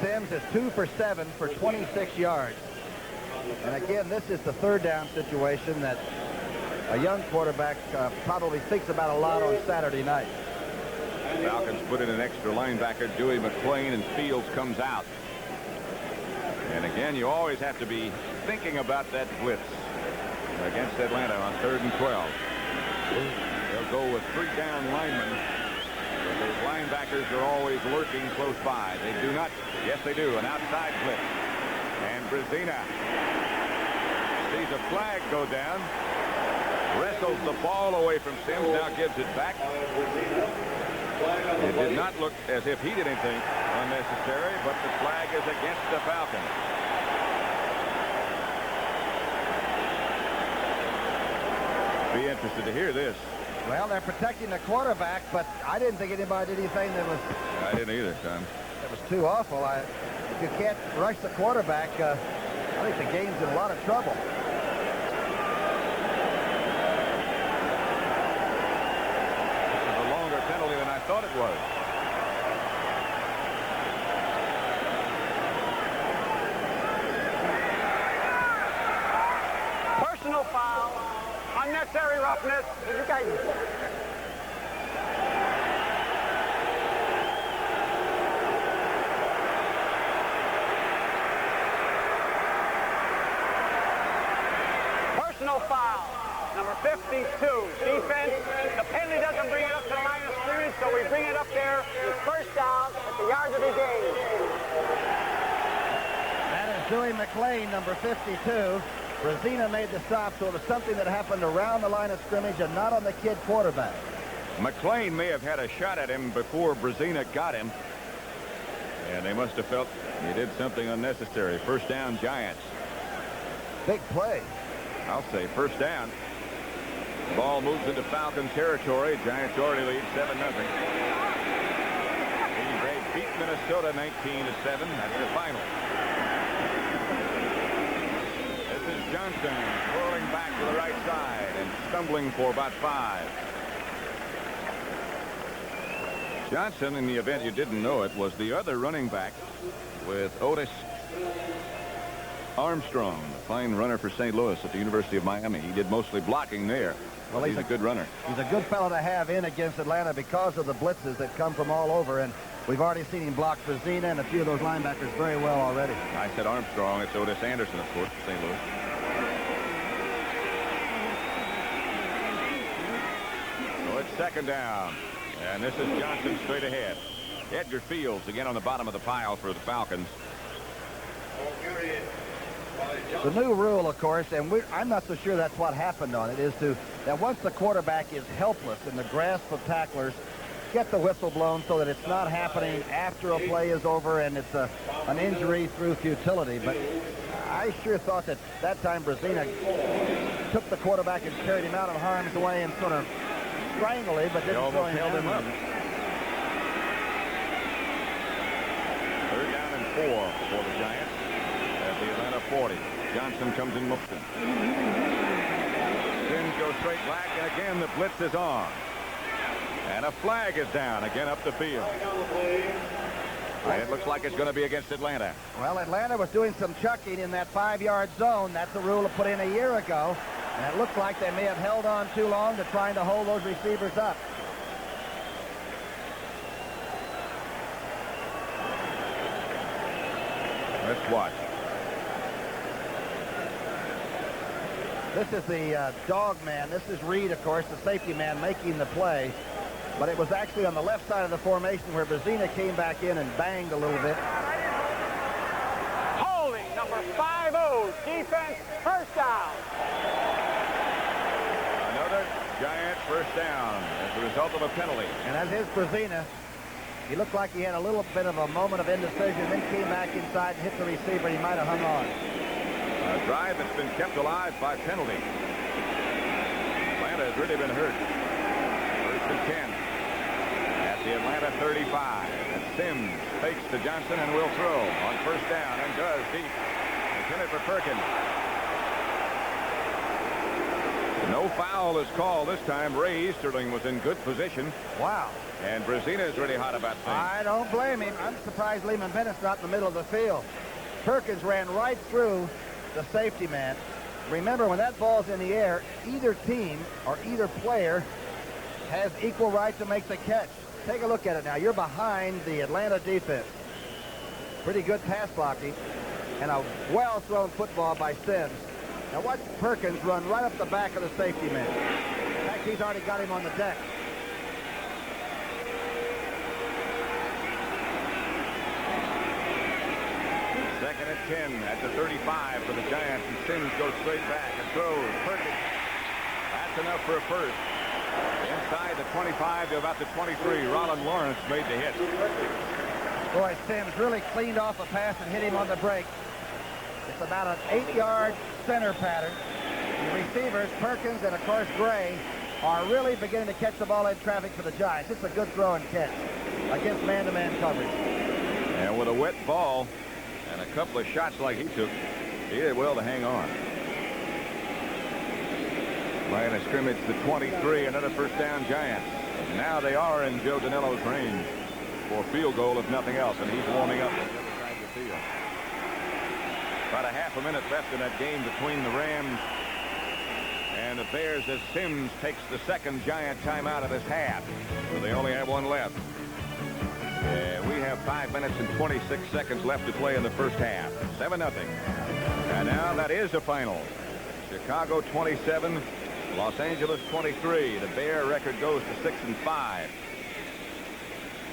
Sims is 2 for 7 for 26 yards. And again, this is the third down situation that a young quarterback probably thinks about a lot on Saturday night. Falcons put in an extra linebacker, Dewey McClain, and Fields comes out. And again, you always have to be thinking about that blitz against Atlanta on 3rd and 12. They'll go with 3 down linemen. But those linebackers are always lurking close by. They do not. Yes, they do. An outside blitz. And Brazina sees a flag go down. Wrestles the ball away from Sims. Now gives it back. It did not look as if he did anything unnecessary, but the flag is against the Falcons. Be interested to hear this. Well, they're protecting the quarterback, but I didn't think anybody did anything that was... I didn't either, Tom. That was too awful. If you can't rush the quarterback, I think the game's in a lot of trouble. This is a longer penalty than I thought it was. Personal foul. Unnecessary roughness. You guys. Personal foul. Number 52. Defense. The penalty doesn't bring it up to the line of scrimmage, so we bring it up there. It's first down at the yard of the game. That is Dewey McClain, number 52. Brazina made the stop, so it was something that happened around the line of scrimmage and not on the kid quarterback. McClain may have had a shot at him before Brazina got him. And they must have felt he did something unnecessary. First down, Giants. Big play. I'll say first down. Ball moves into Falcon territory. Giants already lead 7-0. Green Bay beat Minnesota 19-7. That's the final. This is Johnson rolling back to the right side and stumbling for about 5. Johnson, in the event you didn't know it, was the other running back with Otis Armstrong, a fine runner for St. Louis at the University of Miami. He did mostly blocking there. Well, he's a good runner. He's a good fellow to have in against Atlanta because of the blitzes that come from all over, and we've already seen him block Brazina and a few of those linebackers very well already. I said Armstrong. It's Otis Anderson, of course, for St. Louis. So it's second down, and this is Johnson straight ahead. Edgar Fields again on the bottom of the pile for the Falcons. The new rule, of course, and I'm not so sure that's what happened on it, is that once the quarterback is helpless in the grasp of tacklers, get the whistle blown so that it's not happening after a play is over and it's an injury through futility. But I sure thought that time Brazina took the quarterback and carried him out of harm's way and sort of strangled him, but didn't throw him held him up. 3rd down and 4 for the Giants at the Atlanta 40. Johnson comes in motion. Sims goes straight back, and again the blitz is on. And a flag is down again up the field. It looks like it's going to be against Atlanta. Well, Atlanta was doing some chucking in that 5-yard zone. That's a rule put in a year ago. And it looks like they may have held on too long to trying to hold those receivers up. Let's watch. This is the dog man. This is Reed, of course, the safety man making the play. But it was actually on the left side of the formation where Brzezina came back in and banged a little bit. Holding, number 5-0, defense, first down. Another Giant first down as a result of a penalty. And as is Brzezina, he looked like he had a little bit of a moment of indecision, then came back inside and hit the receiver. He might have hung on. A drive that's been kept alive by penalty. Atlanta has really been hurt. 1st and 10 at the Atlanta 35. And Sims fakes to Johnson and will throw on first down and does deep. Intended for Perkins. No foul is called this time. Ray Easterling was in good position. Wow. And Brzezina is really hot about things. I don't blame him. I'm surprised Lehman Bennett's not in the middle of the field. Perkins ran right through the safety man. Remember, when that ball's in the air, either team or either player has equal right to make the catch. Take a look at it now. You're behind the Atlanta defense. Pretty good pass blocking and a well-thrown football by Sims. Now watch Perkins run right up the back of the safety man. In fact, he's already got him on the deck. Second and 10 at the 35 for the Giants, and Sims goes straight back and throws. Perkins. That's enough for a first. Inside the 25 to about the 23. Roland Lawrence made the hit. Boy, Sims really cleaned off a pass and hit him on the break. It's about an 8-yard center pattern. The receivers, Perkins and, of course, Gray, are really beginning to catch the ball in traffic for the Giants. It's a good throw and catch against man-to-man coverage. And with a wet ball and a couple of shots like he took, he did well to hang on. Line of scrimmage to 23, another first down Giants. Now they are in Joe Danello's range for a field goal if nothing else, and he's warming up on the other side of the field. About a half a minute left in that game between the Rams and the Bears as Sims takes the second Giant timeout of this half. So they only have one left. We have 5 minutes and 26 seconds left to play in the first half. 7-0. And now that is the final. Chicago 27, Los Angeles 23. The Bear record goes to 6-5.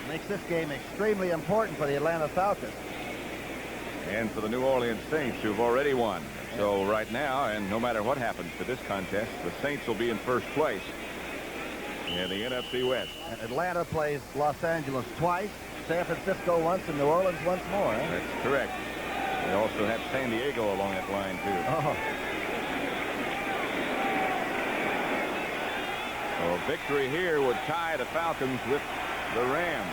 Makes this game extremely important for the Atlanta Falcons. And for the New Orleans Saints, who've already won. So right now, and no matter what happens to this contest, the Saints will be in first place in the NFC West. And Atlanta plays Los Angeles twice, San Francisco once, and New Orleans once more. Eh? That's correct. They also have San Diego along that line, too. Oh. So a victory here would tie the Falcons with the Rams.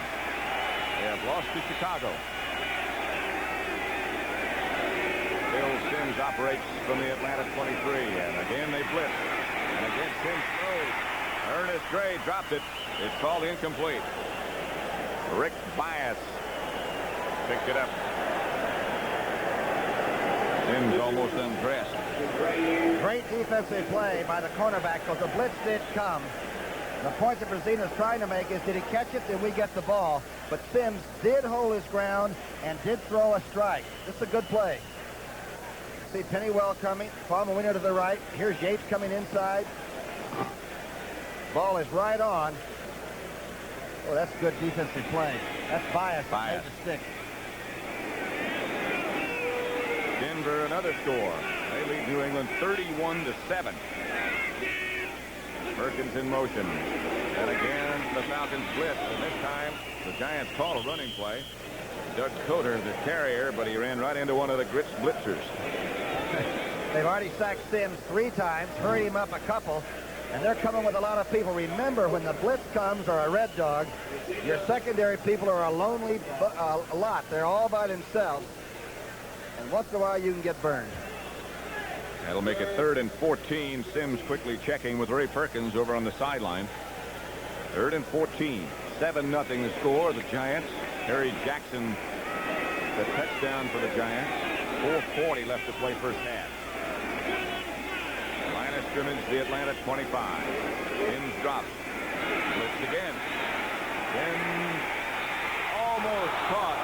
They have lost to Chicago. Bill Sims operates from the Atlanta 23, and again they blitz. And again Sims throws. Ernest Gray dropped it. It's called incomplete. Rick Bias picked it up. Sims almost undressed. Great defensive play by the cornerback because the blitz did come. The point that Brzezina is trying to make is, did he catch it? Then we get the ball. But Sims did hold his ground and did throw a strike. This is a good play. See Pennywell coming. Palmer Winter to the right. Here's Yates coming inside. Ball is right on. Oh, that's good defensive play. That's Bias. Bias. Stick. Denver another score. They lead New England 31-7. Perkins in motion. And again the Falcons blitz. And this time the Giants call a running play. Doug Coder, the carrier, but he ran right into one of the Grits blitzers. They've already sacked Sims 3 times, hurried him up a couple, and they're coming with a lot of people. Remember, when the blitz comes or a red dog, your secondary people are a lonely lot. They're all by themselves, and once in a while you can get burned. That'll make it 3rd and 14. Sims quickly checking with Ray Perkins over on the sideline. 3rd and 14. 7-0 the score. The Giants. Harry Jackson, the touchdown for the Giants. 4:40 left to play first half. Line of scrimmage, the Atlanta 25. Sims drops. Blitz again. Then almost caught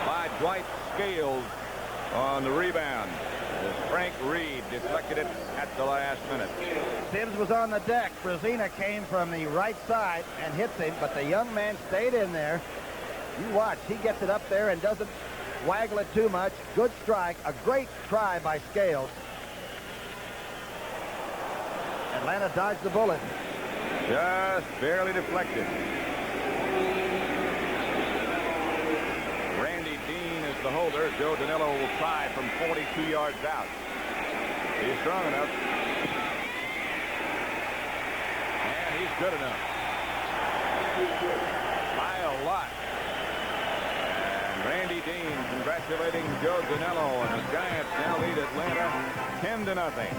by Dwight Scales on the rebound. Frank Reed deflected it at the last minute. Sims was on the deck. Brazina came from the right side and hits him, but the young man stayed in there. You watch. He gets it up there and doesn't waggle it too much. Good strike. A great try by Scales. Atlanta dodged the bullet. Just barely deflected. Randy Dean is the holder. Joe Danilo will try from 42 yards out. He's strong enough. And he's good enough. By a lot. And Randy Dean congratulating Joe Danilo, and the Giants now lead Atlanta 10-0.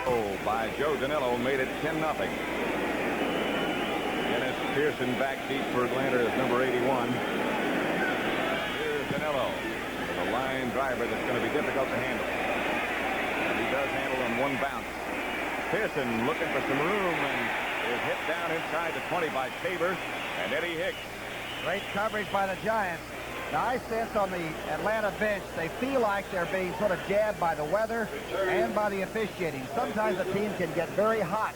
Oh, by Joe Danilo made it 10-0. Dennis Pearson back deep for Atlanta is number 81. Here's Danilo, the line driver that's going to be difficult to handle. And he does handle on one bounce. Pearson looking for some room and is hit down inside the 20 by Tabor and Eddie Hicks. Great coverage by the Giants. Now, I sense on the Atlanta bench, they feel like they're being sort of jabbed by the weather and by the officiating. Sometimes a team can get very hot,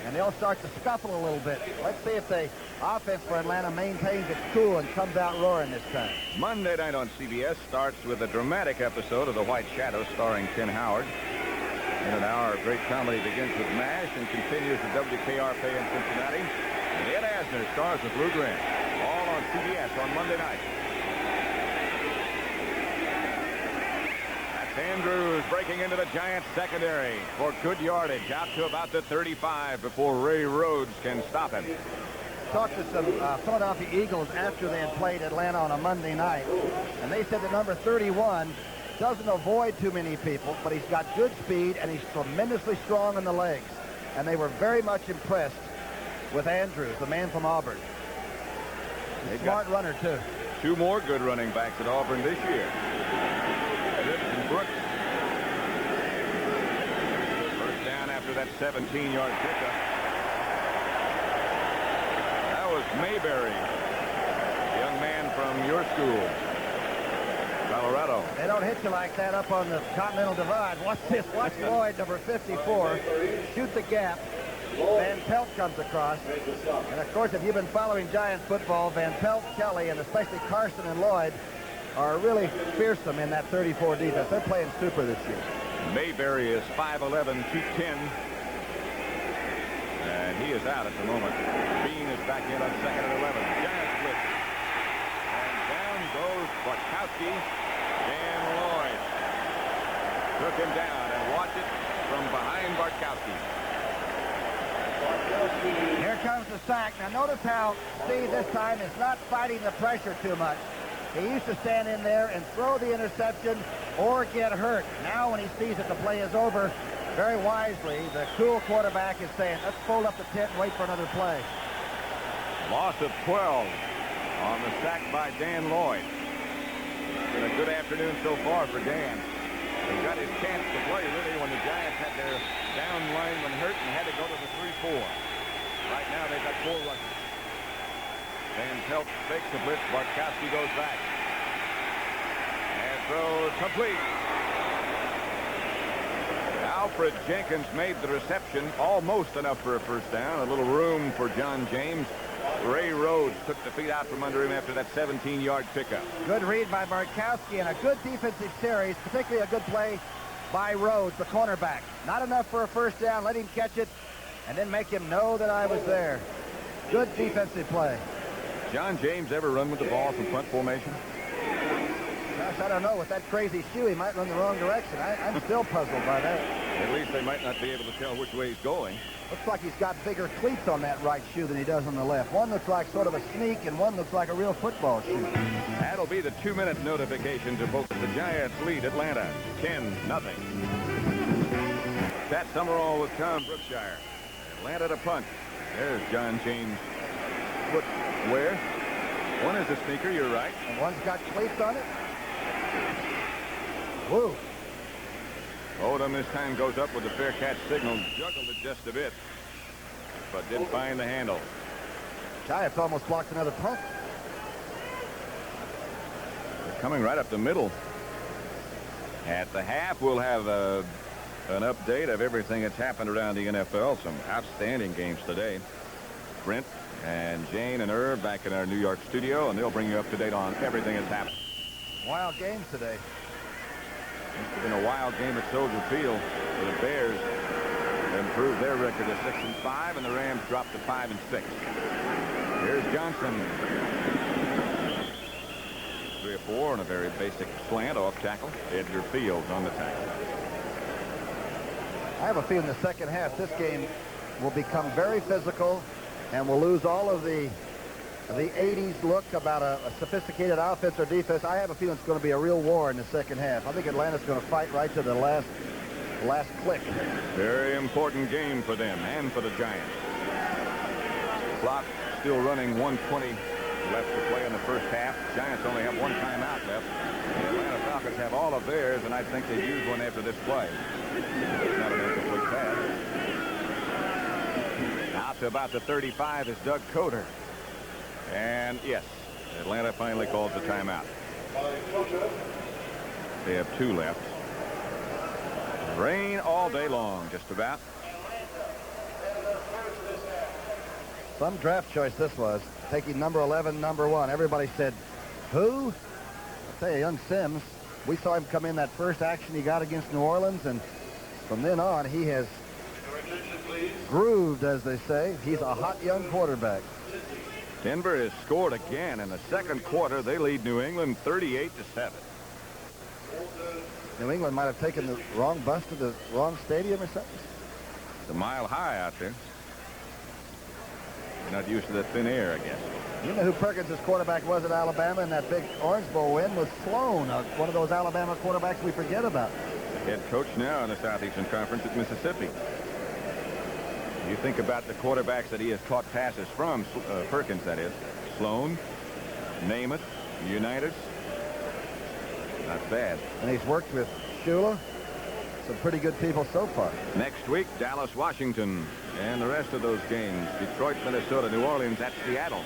and they'll start to scuffle a little bit. Let's see if the offense for Atlanta maintains its cool and comes out roaring this time. Monday night on CBS starts with a dramatic episode of The White Shadow starring Ken Howard. In an hour, great comedy begins with MASH and continues with WKRP in Cincinnati. And Ed Asner stars with Lou Grant. All on CBS on Monday night. That's Andrews breaking into the Giants secondary for good yardage out to about the 35 before Ray Rhodes can stop him. Talked to some Philadelphia Eagles after they had played Atlanta on a Monday night, and they said that number 31 doesn't avoid too many people, but he's got good speed and he's tremendously strong in the legs. And they were very much impressed with Andrews, the man from Auburn. He's a smart runner, too. 2 more good running backs at Auburn this year. Phillips and Brooks. First down after that 17-yard pickup. That was Mayberry, the young man from your school, Colorado. They don't hit you like that up on the Continental Divide. Watch this. Watch Lloyd, number 54, shoot the gap. Van Pelt comes across. And, of course, if you've been following Giants football, Van Pelt, Kelly, and especially Carson and Lloyd are really fearsome in that 34 defense. They're playing super this year. Mayberry is 5'11", 210. And he is out at the moment. Bean is back in on 2nd and 11. Giants blitz. And down goes Bartkowski. Dan Lloyd took him down, and watch it from behind Bartkowski. Here comes the sack. Now notice how Steve this time is not fighting the pressure too much. He used to stand in there and throw the interception or get hurt. Now when he sees that the play is over, very wisely, the cool quarterback is saying, let's fold up the tent and wait for another play. Loss of 12 on the sack by Dan Lloyd. It's been a good afternoon so far for Dan. He got his chance to play, really, when the Giants had their down lineman hurt and had to go to the 3-4. Right now, they've got 4 rushers. Van Pelt fakes the blitz. Bartkowski goes back. And throws complete. Alfred Jenkins made the reception. Almost enough for a first down. A little room for John James. Ray Rhodes took the feet out from under him after that 17-yard pickup. Good read by Bartkowski and a good defensive series, particularly a good play by Rhodes, the cornerback. Not enough for a first down. Let him catch it and then make him know that I was there. Good defensive play. John James ever run with the ball from front formation? Gosh, I don't know. With that crazy shoe, he might run the wrong direction. I'm still puzzled by that. At least they might not be able to tell which way he's going. Looks like he's got bigger cleats on that right shoe than he does on the left. One looks like sort of a sneak, and one looks like a real football shoe. That'll be the 2-minute notification to both the Giants lead Atlanta 10-0. Pat Summerall with Tom Brookshire. Atlanta to punt. There's John James' footwear. One is a sneaker, you're right. And one's got cleats on it. Whoa. Odom this time goes up with the fair catch signal. Juggled it just a bit, but didn't find the handle. Giants almost blocked another punt. They're coming right up the middle. At the half, we'll have an update of everything that's happened around the NFL. Some outstanding games today. Brent and Jane and Irv back in our New York studio, and they'll bring you up to date on everything that's happened. Wild games today. It's been a wild game at Soldier Field. The Bears improved their record to 6-5, and the Rams dropped to 5-6. Here's Johnson. 3 or 4 on a very basic slant off tackle. Edgar Fields on the tackle. I have a feeling the second half, this game will become very physical, and we'll lose all of the 80s look about a sophisticated offense or defense. I have a feeling it's going to be a real war in the second half. I think Atlanta's going to fight right to the last click. Very important game for them and for the Giants. Clock still running, 1:20 left to play in the first half. Giants only have one timeout left. The Atlanta Falcons have all of theirs, and I think they use one after this play. It's not an incomplete pass. Out to about the 35 is Doug Coder. And yes, Atlanta finally calls the timeout. They have 2 left. Rain all day long, just about. Some draft choice this was, taking number 11, number 1. Everybody said, who? I'll tell you, young Sims, we saw him come in that first action he got against New Orleans, and from then on, he has grooved, as they say. He's a hot young quarterback. Denver has scored again in the second quarter. They lead New England 38-7. New England might have taken the wrong bus to the wrong stadium or something. It's a mile high out there. You're not used to that thin air, I guess. You know who Perkins' quarterback was at Alabama in that big Orange Bowl win? Was Sloan, one of those Alabama quarterbacks we forget about. Head coach now in the Southeastern Conference at Mississippi. You think about the quarterbacks that he has caught passes from, Perkins, that is. Sloan, Namath, Unitas. Not bad. And he's worked with Shula. Some pretty good people so far. Next week, Dallas, Washington, and the rest of those games. Detroit, Minnesota, New Orleans, at Seattle.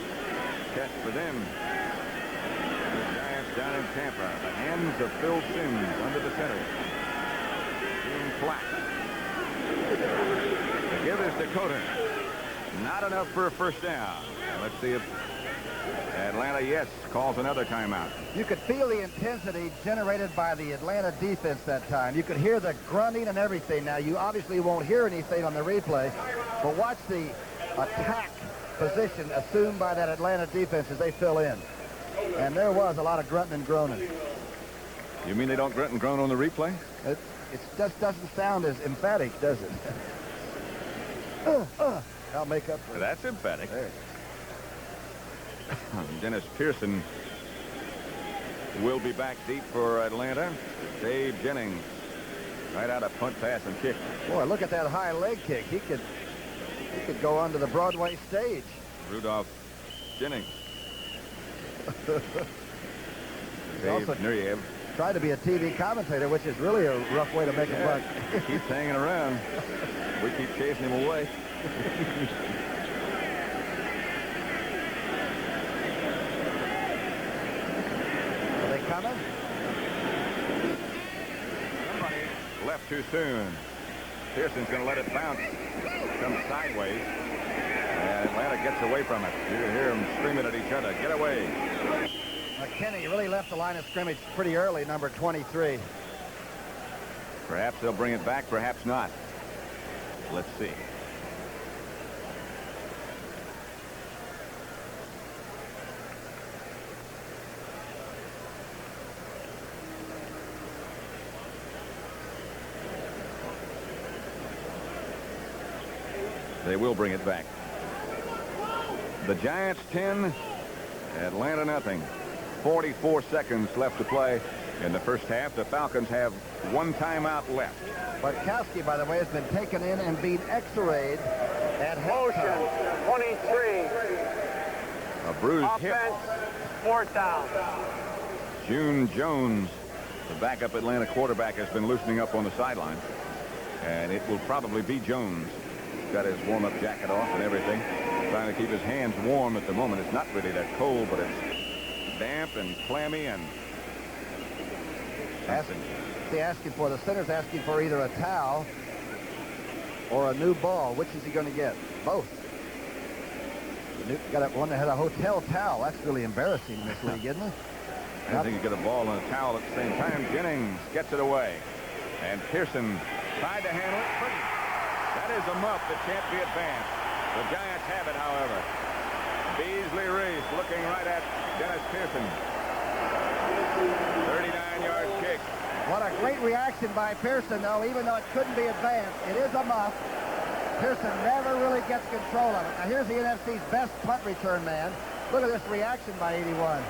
Test for them. The Giants down in Tampa. The hands of Phil Simms under the center. Being flat. The give is Dakota. Not enough for a first down. Let's see if Atlanta, yes, calls another timeout. You could feel the intensity generated by the Atlanta defense that time. You could hear the grunting and everything. Now, you obviously won't hear anything on the replay, but watch the attack position assumed by that Atlanta defense as they fill in. And there was a lot of grunting and groaning. You mean they don't grunt and groan on the replay? It just doesn't sound as emphatic, does it? I'll make up for it. That's emphatic. There. Dennis Pearson will be back deep for Atlanta. Dave Jennings right out of punt, pass, and kick. Boy, look at that high leg kick. He could go onto the Broadway stage. Rudolph Jennings. He also Nureyev tried to be a TV commentator, which is really a rough way to make a buck. He keeps hanging around. We keep chasing him away. Are they coming? Somebody left too soon. Pearson's going to let it bounce. Comes sideways. And Atlanta gets away from it. You hear them screaming at each other. Get away. McKinney really left the line of scrimmage pretty early, number 23. Perhaps they'll bring it back, perhaps not. Let's see. They will bring it back. The Giants 10, Atlanta nothing. 44 seconds left to play in the first half. The Falcons have one timeout left. Bartkowski, by the way, has been taken in and being x-rayed at Motion, 23. A bruised hip. Offense, 4th down. June Jones, the backup Atlanta quarterback, has been loosening up on the sideline. And it will probably be Jones. Got his warm-up jacket off and everything. Trying to keep his hands warm at the moment. It's not really that cold, but it's damp and clammy and asking for the center's asking for either a towel or a new ball. Which is he going to get? Both. Got one that had a hotel towel. That's really embarrassing in this league, isn't it? I think you get a ball and a towel at the same time. Jennings gets it away, and Pearson tried to handle it. That is a muff that can't be advanced. The Giants have it, however. Beasley Reese looking right at Dennis Pearson. 39-yard kick. What a great reaction by Pearson, though, even though it couldn't be advanced. It is a muff. Pearson never really gets control of it. Now, here's the NFC's best punt return man. Look at this reaction by 81.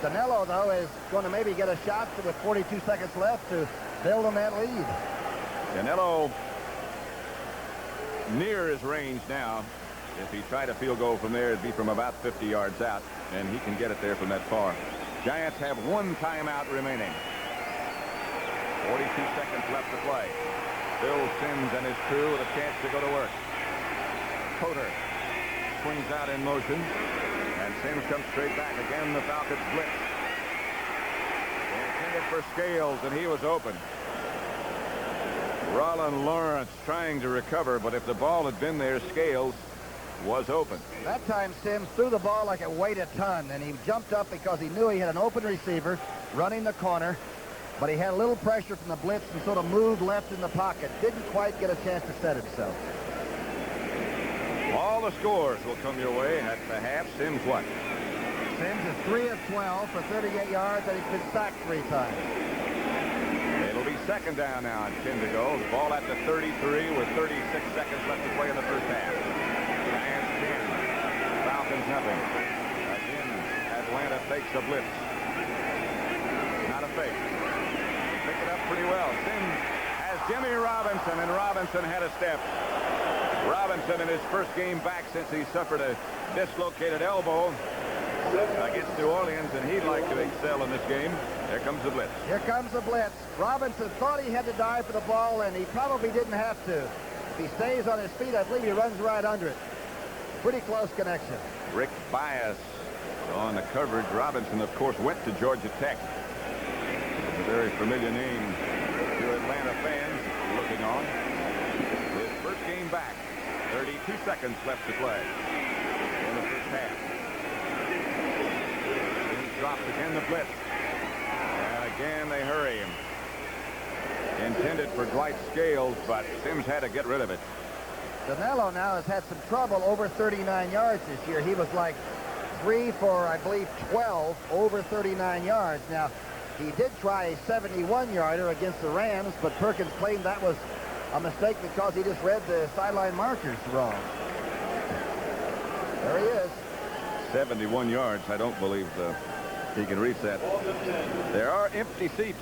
Danilo, though, is going to maybe get a shot with 42 seconds left to build on that lead. Danilo near his range now. If he tried a field goal from there, it'd be from about 50 yards out, and he can get it there from that far. Giants have one timeout remaining. 42 seconds left to play. Bill Sims and his crew with a chance to go to work. Coder swings out in motion, and Sims comes straight back. Again, the Falcons blitz. Intended for Scales, and he was open. Rollin Lawrence trying to recover, but if the ball had been there, Scales was open. That time Sims threw the ball like it weighed a ton, and he jumped up because he knew he had an open receiver running the corner, but he had a little pressure from the blitz and sort of moved left in the pocket. Didn't quite get a chance to set himself. All the scores will come your way at the half. Sims what? Sims is 3 of 12 for 38 yards, and he's been sacked 3 times. It'll be second down now and 10 to go. The ball at the 33 with 36 seconds left to play in the first half. Giants 10. Falcons nothing. Again, Atlanta takes a blitz. Not a fake. They pick it up pretty well. Sims has Jimmy Robinson, and Robinson had a step. Robinson in his first game back since he suffered a dislocated elbow against New Orleans, and he'd like to excel in this game. Here comes the blitz. Here comes the blitz. Robinson thought he had to dive for the ball, and he probably didn't have to. If he stays on his feet, I believe he runs right under it. Pretty close connection. Rick Bias on the coverage. Robinson, of course, went to Georgia Tech. It's a very familiar name to Atlanta fans looking on. His first game back. 32 seconds left to play in the first half. He drops again the blitz. And again they hurry him. Intended for Dwight Scales, but Sims had to get rid of it. Danilo now has had some trouble over 39 yards this year. He was like 3 for, I believe, 12 over 39 yards. Now, he did try a 71-yarder against the Rams, but Perkins claimed that was a mistake because he just read the sideline markers wrong. There he is. 71 yards. I don't believe he can reach that. There are empty seats.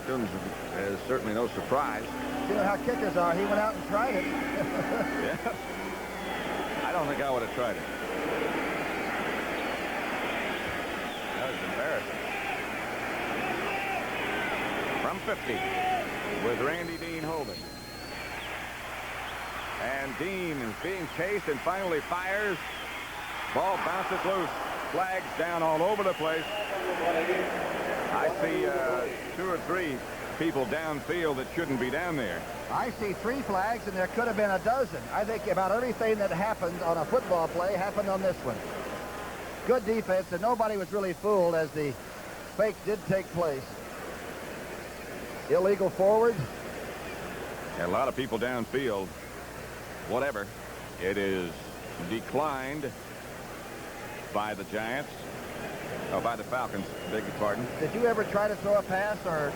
Comes as certainly no surprise. You know how kickers are. He went out and tried it. Yeah. I don't think I would have tried it. That was embarrassing. From 50 with Randy Dean holding. And Dean is being chased and finally fires. Ball bounces loose. Flags down all over the place. I see 2 or 3 people downfield that shouldn't be down there. I see 3 flags, and there could have been a dozen. I think about everything that happened on a football play happened on this one. Good defense, and nobody was really fooled as the fake did take place. Illegal forward. A lot of people downfield. Whatever. It is declined by the Giants. Oh, by the Falcons. Beg your pardon. Did you ever try to throw a pass or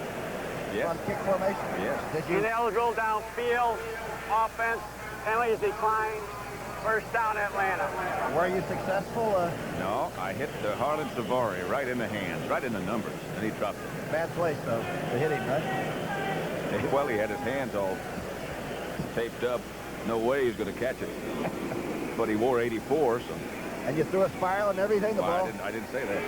yes. on kick formation? Yes. Did you? Ineligible downfield. Offense, Penalty is declined. First down, Atlanta. Were you successful? No, I hit Harlan Savari right in the hands, right in the numbers, and he dropped it. Bad place, though, to hit him, right? Well, he had his hands all taped up. No way he's going to catch it. But he wore 84, so. And you threw a spiral and everything, the Well, ball? I didn't say that.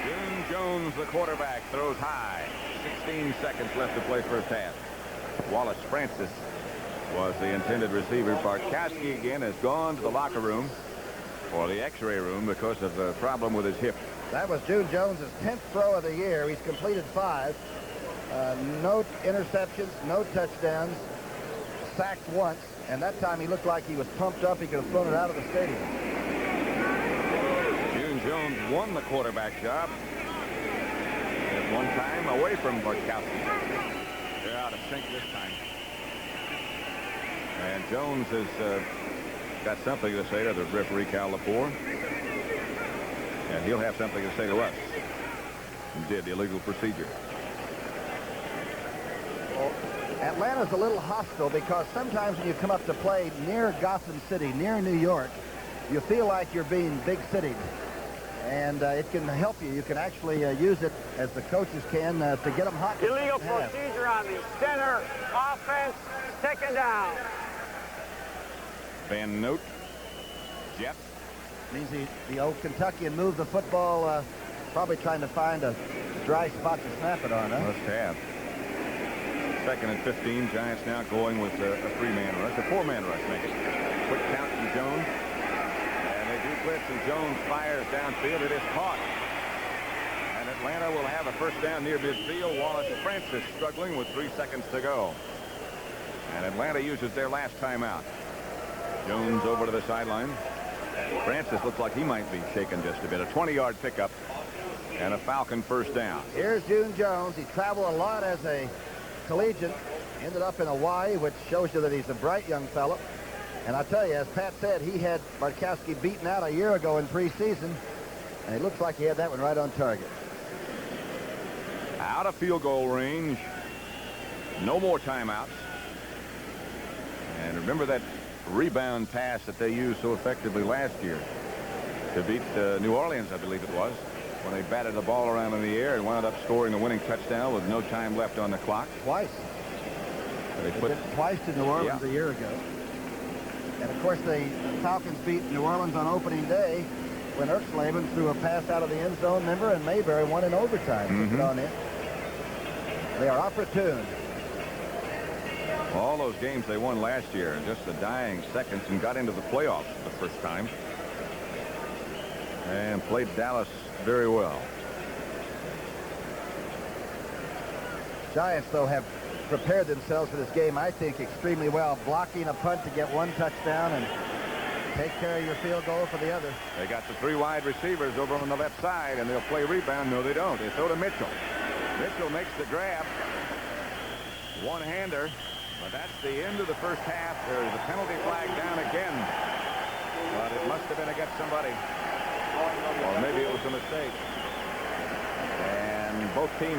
June Jones, the quarterback, throws high. 16 seconds left to play first half. Wallace Francis was the intended receiver. Barkowski again has gone to the locker room or the x-ray room because of a problem with his hip. That was June Jones' 10th throw of the year. He's completed 5. No interceptions, no touchdowns, sacked once, and that time he looked like he was pumped up. He could have thrown it out of the stadium. June Jones won the quarterback job at one time away from Barkowski. They're out of sync this time. And Jones has got something to say to the referee, Cal Lepore. And he'll have something to say to us. He did the illegal procedure. Well, Atlanta's a little hostile because sometimes when you come up to play near Gotham City, near New York, you feel like you're being big citied. And it can help you. You can actually use it, as the coaches can, to get them hot. Illegal procedure on the center offense. Second down. Van Note. Jet. Means the old Kentuckian moved the football, probably trying to find a dry spot to snap it on, huh? Must have. Second and 15. Giants now going with a 3-man rush, a 4-man rush, make it. Quick count from Jones. And they do blitz, and Jones fires downfield. It is caught. And Atlanta will have a first down near midfield. Wallace Francis struggling with 3 seconds to go. And Atlanta uses their last timeout. Jones over to the sideline. Francis looks like he might be shaken just a bit. A 20-yard pickup and a Falcon first down. Here's June Jones. He traveled a lot as a collegiate. Ended up in Hawaii, which shows you that he's a bright young fellow. And I tell you, as Pat said, he had Barkowski beaten out a year ago in preseason. And it looks like he had that one right on target. Out of field goal range. No more timeouts. And remember that rebound pass that they used so effectively last year to beat New Orleans, I believe it was, when they batted the ball around in the air and wound up scoring the winning touchdown with no time left on the clock. Twice. They did it twice to New Orleans a year ago. And of course the Falcons beat New Orleans on opening day when Erxleben threw a pass out of the end zone, remember, and Mayberry won in overtime. Took it on in. They are opportune. All those games they won last year in just the dying seconds and got into the playoffs for the first time. And played Dallas very well. Giants, though, have prepared themselves for this game, I think, extremely well. Blocking a punt to get one touchdown and take care of your field goal for the other. They got the 3 wide receivers over on the left side, and they'll play rebound. No, they don't. They throw to Mitchell. Mitchell makes the grab. One-hander. But that's the end of the first half. There's a penalty flag down again. But it must have been against somebody. Or maybe it was a mistake. And both teams